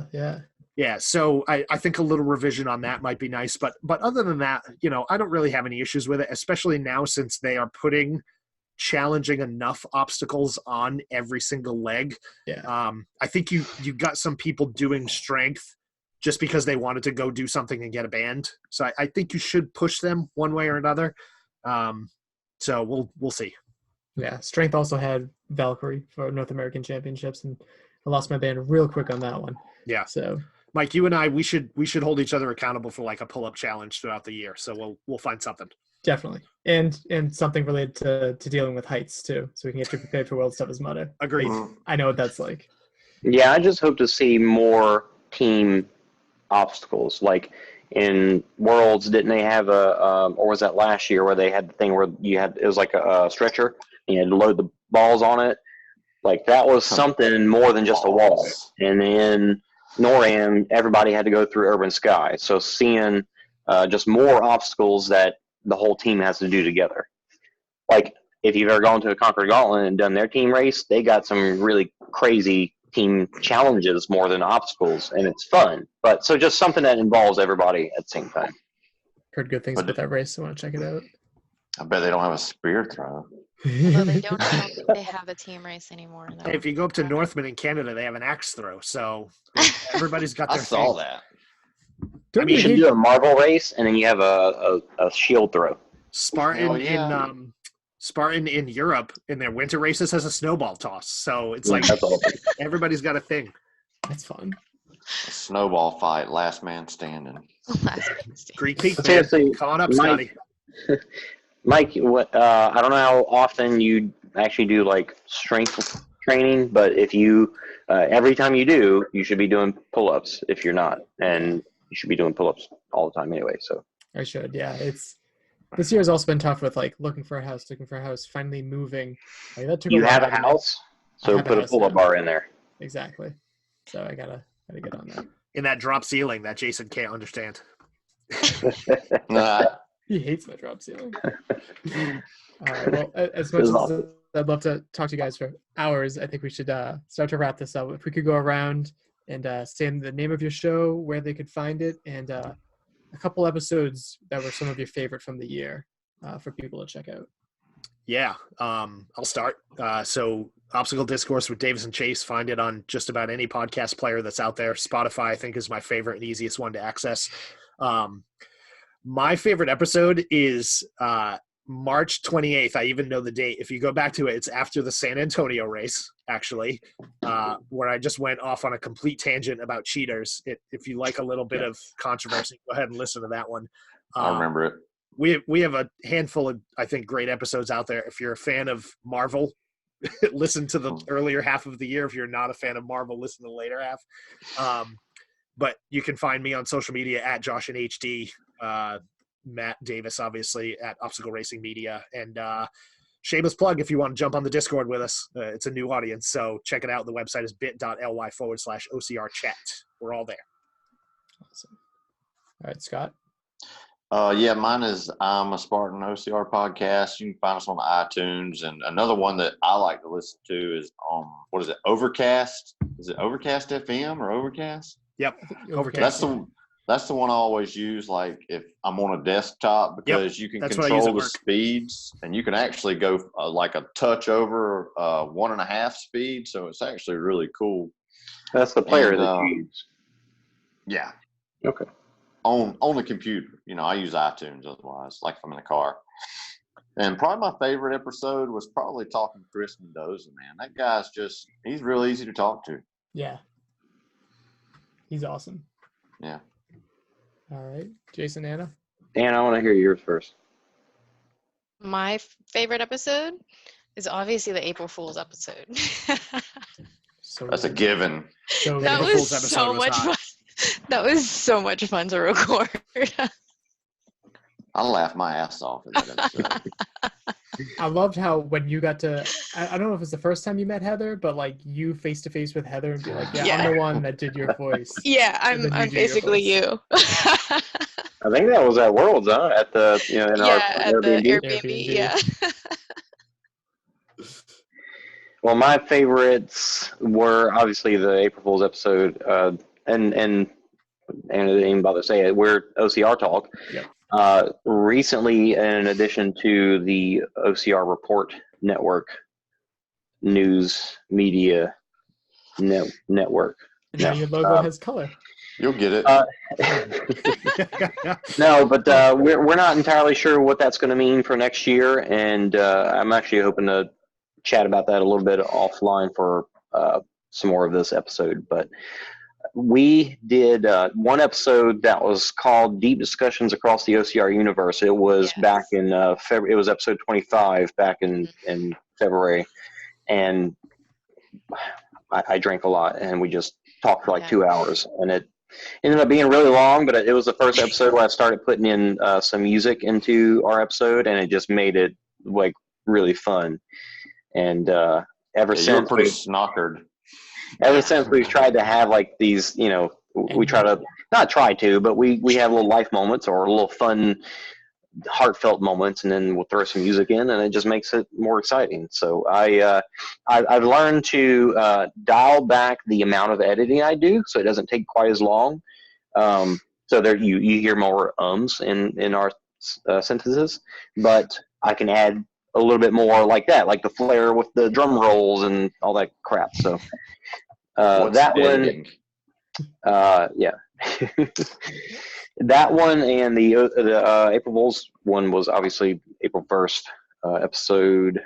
Yeah, so I think a little revision on that might be nice. But other than that, I don't really have any issues with it, especially now since they are putting challenging enough obstacles on every single leg. Yeah. I think you got some people doing strength just because they wanted to go do something and get a band. So I think you should push them one way or another. So we'll see. Yeah, strength also had Valkyrie for North American Championships, and I lost my band real quick on that one. Yeah. So Mike, you and I, we should hold each other accountable for like a pull-up challenge throughout the year. So we'll find something. Definitely. And something related to dealing with heights too, so we can get you prepared for World Stuff as Mother. Agreed. I know what that's like. Yeah, I just hope to see more team obstacles. Like in Worlds, didn't they have or was that last year where they had the thing where it was like a stretcher and you had to load the balls on it? Like that was something more than just a wall. And then NORAM, everybody had to go through Urban Sky. So seeing just more obstacles that the whole team has to do together. Like if you've ever gone to a Conquer Gauntlet and done their team race, they got some really crazy team challenges more than obstacles, and it's fun. But so just something that involves everybody at the same time. Heard good things about that race. I want to check it out. I bet they don't have a spear throw. Well, they don't. I don't think they have a team race anymore. Hey, if you go up to Northman in Canada, they have an axe throw. So everybody's got their I saw thing. that. You should do a marble race, and then you have a shield throw. Spartan Spartan in Europe in their winter races has a snowball toss. So it's like everybody's got a thing. That's fun. A snowball fight, last man standing. Greek Peak, man. Come on up, Scotty. Mike, I don't know how often you actually do like strength training, but if you every time you do, you should be doing pull-ups. If you're not, and you should be doing pull-ups all the time anyway. So I should, yeah. This year has also been tough with like looking for a house, finally moving. Like, that took you have a house, so put a pull-up bar in there. Exactly. So I gotta get on that. In that drop ceiling that Jason can't understand. He hates my drop ceiling. Well, as much as I'd love to talk to you guys for hours, I think we should start to wrap this up. If we could go around and say the name of your show, where they could find it, and a couple episodes that were some of your favorite from the year for people to check out. Yeah, I'll start. So Obstacle Discourse with Davis and Chace, find it on just about any podcast player that's out there. Spotify, I think, is my favorite and easiest one to access. My favorite episode is March 28th. I even know the date. If you go back to it, it's after the San Antonio race, actually, where I just went off on a complete tangent about cheaters. If you like a little bit of controversy, go ahead and listen to that one. I remember it. We have a handful of, I think, great episodes out there. If you're a fan of Marvel, listen to the earlier half of the year. If you're not a fan of Marvel, listen to the later half. But you can find me on social media at Josh and HD, Matt Davis, obviously, at Obstacle Racing Media, and shameless plug if you want to jump on the Discord with us. It's a new audience, so check it out. The website is bit.ly/OCR chat. We're all there. Awesome. All right, Scott. Yeah, mine is I'm a Spartan OCR podcast. You can find us on iTunes, and another one that I like to listen to is what is it? Overcast? Is it Overcast FM or Overcast? Yep, Overcast. That's the one I always use. Like if I'm on a desktop, because you can control the speeds, and you can actually go like a touch over 1.5 speed. So it's actually really cool. That's the player that you use. Yeah. Okay. On the computer, I use iTunes otherwise, like if I'm in a car. And probably my favorite episode was probably talking to Chris Mendoza, man. That guy's he's real easy to talk to. Yeah. He's awesome. Yeah. All right. Jason, Anna? Dan, I want to hear yours first. My favorite episode is obviously the April Fool's episode. That's a given. So that was so much fun. That was so much fun to record. I laughed my ass off at that episode. I loved how when you got to, I don't know if it's the first time you met Heather, but like you face to face with Heather and be like, I'm the one that did your voice. Yeah, I'm basically you. I think that was at Worlds, huh? At the, in our Airbnb. Yeah. Well, my favorites were obviously the April Fool's episode, and I didn't even bother to say it. We're OCR Talk. Yep. Recently, in addition to the OCR Report Network news media network. Now your logo has color. You'll get it. No, but we're not entirely sure what that's going to mean for next year, and I'm actually hoping to chat about that a little bit offline for some more of this episode. But we did one episode that was called Deep Discussions Across the OCR Universe. It was back in February. It was episode 25 back in February. And I drank a lot, and we just talked for like 2 hours. And it ended up being really long, but it was the first episode where I started putting in some music into our episode, and it just made it like really fun. And ever since, you're pretty snockered. Ever since we've tried to have like these, we try to not try to, but we have little life moments or little fun, heartfelt moments, and then we'll throw some music in, and it just makes it more exciting. So I've learned to dial back the amount of editing I do, so it doesn't take quite as long. So there you hear more ums in our sentences, but I can add a little bit more like that, like the flair with the drum rolls and all that crap. So that editing? One, yeah. That one and the April Fool's one was obviously April 1st, episode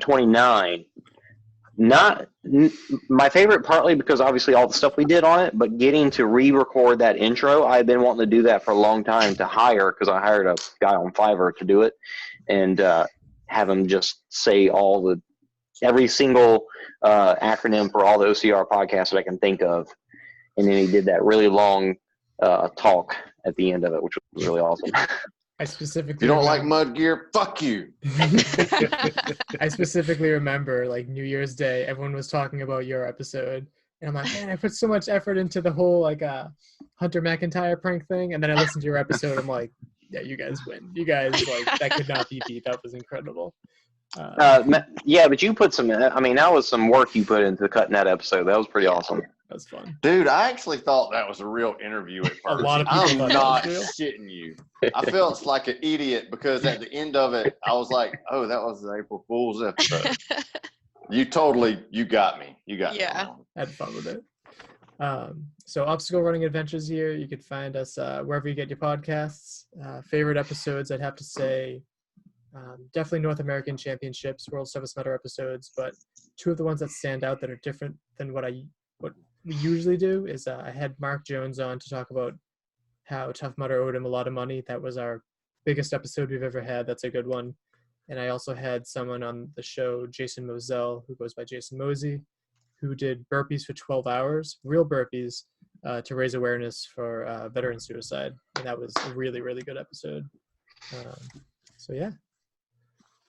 29. Not my favorite, partly because obviously all the stuff we did on it, but getting to re-record that intro, I've been wanting to do that for a long time to hire, because I hired a guy on Fiverr to do it, and have him just say every single acronym for all the OCR podcasts that I can think of. And then he did that really long talk at the end of it, which was really awesome. I specifically. If you don't like mud gear, fuck you. I specifically remember, like, New Year's Day, everyone was talking about your episode, and I'm like, man, I put so much effort into the whole Hunter McIntyre prank thing, and then I listened to your episode. I'm like, yeah, you guys win. You guys that could not be beat. That was incredible. Yeah, but you put some. I mean, that was some work you put into cutting that episode. That was pretty awesome. That was fun. Dude, I actually thought that was a real interview at first. A lot of people I'm not shitting you. I felt like an idiot because at the end of it, I was like, oh, that was the April Fool's episode. You got me. You got me. I had fun with it. So Obstacle Running Adventures here. You could find us wherever you get your podcasts. Favorite episodes, I'd have to say, definitely North American Championships, World Toughest Mudder episodes, but two of the ones that stand out that are different than what we usually do is I had Mark Jones on to talk about how Tough Mudder owed him a lot of money. That was our biggest episode we've ever had. That's a good one. And I also had someone on the show, Jason Moselle, who goes by Jason Mosey, who did burpees for 12 hours, real burpees, to raise awareness for veteran suicide. And that was a really, really good episode. So yeah.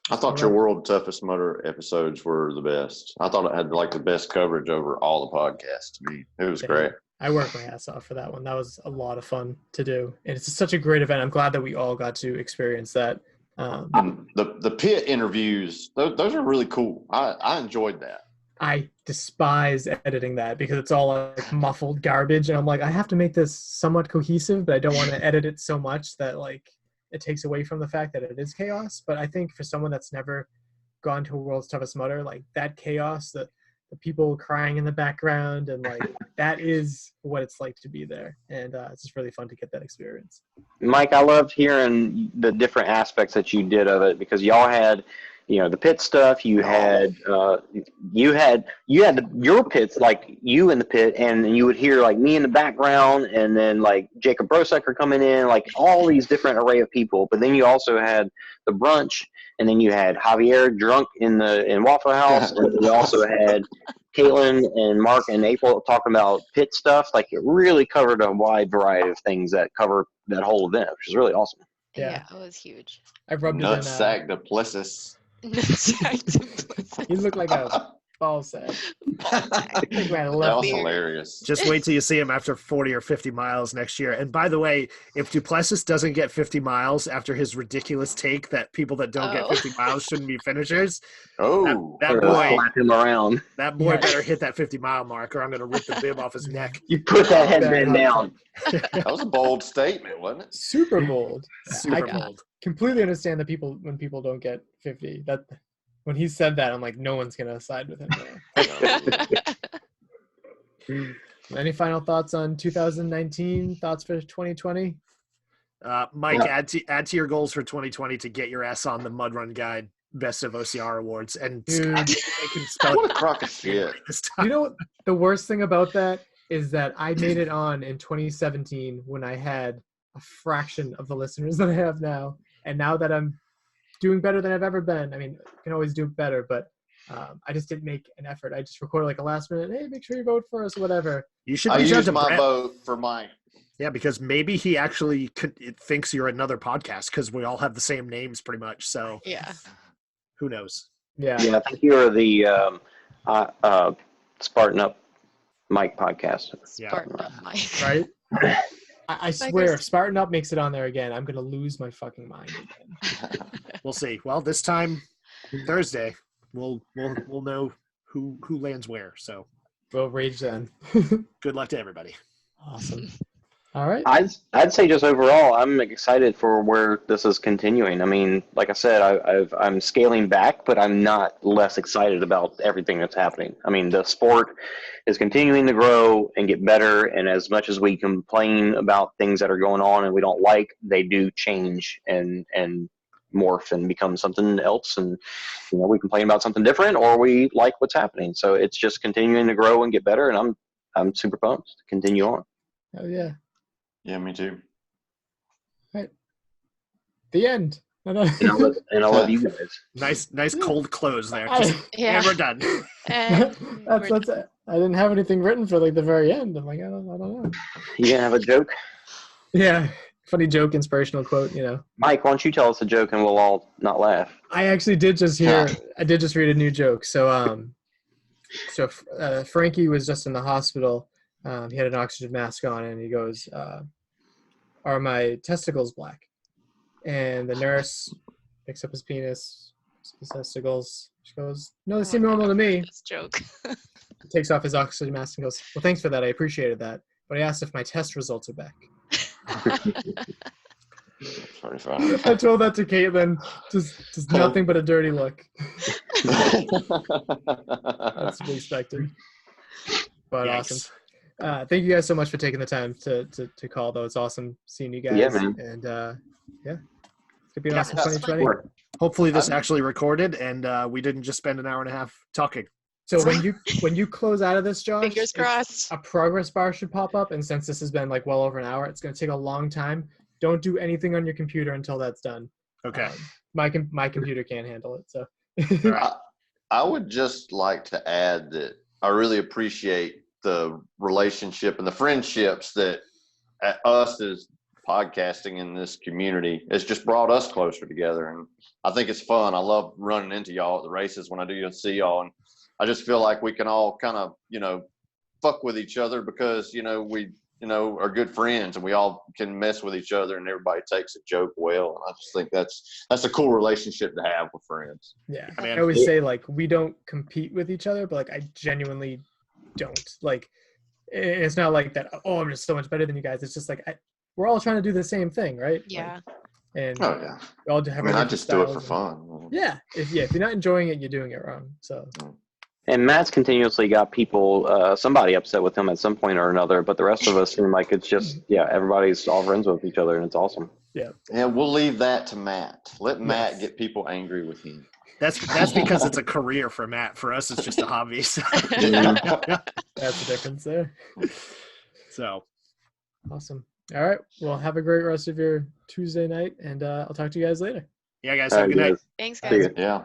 I thought your World Toughest Mudder episodes were the best. I thought it had like the best coverage over all the podcasts to me. It was great. I worked my ass off for that one. That was a lot of fun to do. And it's such a great event. I'm glad that we all got to experience that. The pit interviews, those are really cool. I enjoyed that. I despise editing that because it's all like muffled garbage. And I'm like, I have to make this somewhat cohesive, but I don't want to edit it so much that like it takes away from the fact that it is chaos. But I think for someone that's never gone to a World's Toughest Mudder, like that chaos, the people crying in the background, and like that is what it's like to be there. And it's just really fun to get that experience. Mike, I loved hearing the different aspects that you did of it, because y'all had, you know, the pit stuff. You had your pits, like you in the pit, and you would hear like me in the background, and then like Jacob Brosecker coming in, like all these different array of people. But then you also had the brunch, and then you had Javier drunk in Waffle House, and you also had Caitlin and Mark and April talking about pit stuff. Like it really covered a wide variety of things that cover that whole event, which is really awesome. Yeah, it was huge. I rubbed Nutsack Duplessis. He looked like a ball sack. That was hilarious. Just wait till you see him after 40 or 50 miles next year. And by the way, if Duplessis doesn't get 50 miles after his ridiculous take that people that don't get 50 miles shouldn't be finishers, that boy, slap him around. That boy better hit that 50-mile mark, or I'm going to rip the bib off his neck. You put that headband down. That was a bold statement, wasn't it? Super bold. Super bold. Completely understand that when people don't get 50. That when he said that, I'm like, no one's gonna side with him there. Any final thoughts on 2019? Thoughts for 2020? Mike, add to your goals for 2020 to get your ass on the Mud Run Guide Best of OCR Awards, and what a crock of shit. You know what the worst thing about that is that I made it on in 2017 when I had a fraction of the listeners that I have now. And now that I'm doing better than I've ever been, I mean, I can always do better, but I just didn't make an effort. I just recorded like a last minute, hey, make sure you vote for us, whatever. You should use my vote for Mike. Yeah, because maybe he actually thinks you're another podcast, because we all have the same names pretty much. So yeah, who knows? Yeah, I think you're the Spartan Up Mike podcast. Spartan Up Mike. Right? I swear, if Spartan Up makes it on there again, I'm going to lose my fucking mind again. We'll see. Well, this time, Thursday, we'll know who lands where. So we'll rage then. Good luck to everybody. Awesome. All right. I'd say just overall, I'm excited for where this is continuing. I mean, like I said, I'm scaling back, but I'm not less excited about everything that's happening. I mean, the sport is continuing to grow and get better, and as much as we complain about things that are going on and we don't like, they do change and morph and become something else. And you know, we complain about something different, or we like what's happening. So it's just continuing to grow and get better, and I'm super pumped to continue on. Oh yeah. Yeah, me too. Right. The end. And I love you guys. Nice cold close there. And we're done. That's it. I didn't have anything written for like the very end. I'm like, I don't know. You didn't have a joke? Yeah. Funny joke, inspirational quote, you know. Mike, why don't you tell us a joke and we'll all not laugh? I actually did just read a new joke. So Frankie was just in the hospital. He had an oxygen mask on, and he goes, are my testicles black? And the nurse picks up his penis, his testicles. She goes, no, they seem normal to me. This joke. He takes off his oxygen mask and goes, well, thanks for that. I appreciated that. But I asked if my test results are back. Pretty funny. I told that to Caitlin. Just nothing but a dirty look. That's to be expected. But Yikes. awesome. Thank you guys so much for taking the time to call, though. It's awesome seeing you guys. Yeah, man. And it's gonna be an awesome 2020. Hopefully this actually recorded, and we didn't just spend an hour and a half talking. So when you close out of this, Josh, Fingers crossed. A progress bar should pop up, and since this has been like well over an hour, it's gonna take a long time. Don't do anything on your computer until that's done. Okay. My computer can't handle it. So. I would just like to add that I really appreciate the relationship and the friendships that us as podcasting in this community. It's just brought us closer together, and I think it's fun. I love running into y'all at the races when I do see y'all, and I just feel like we can all kind of, fuck with each other because, we, are good friends, and we all can mess with each other, and everybody takes a joke well. And I just think that's a cool relationship to have with friends. Yeah. I always say, like, we don't compete with each other, but, like, I genuinely don't. Like, it's not like that, oh, I'm just so much better than you guys. It's just like, we're all trying to do the same thing, right? Yeah. Like, and Oh, yeah. we all have I just do it for fun. Yeah. If you're not enjoying it, you're doing it wrong. So. And Matt's continuously got people, somebody upset with him at some point or another, but the rest of us seem like it's just, everybody's all friends with each other, and it's awesome. Yeah. Yeah, we'll leave that to Matt. Let Matt get people angry with him. That's because it's a career for Matt. For us, it's just a hobby. So. That's the difference there. So. Awesome. All right. Well, have a great rest of your Tuesday night, and I'll talk to you guys later. Yeah, guys. Have a good night. Thanks, guys. Yeah.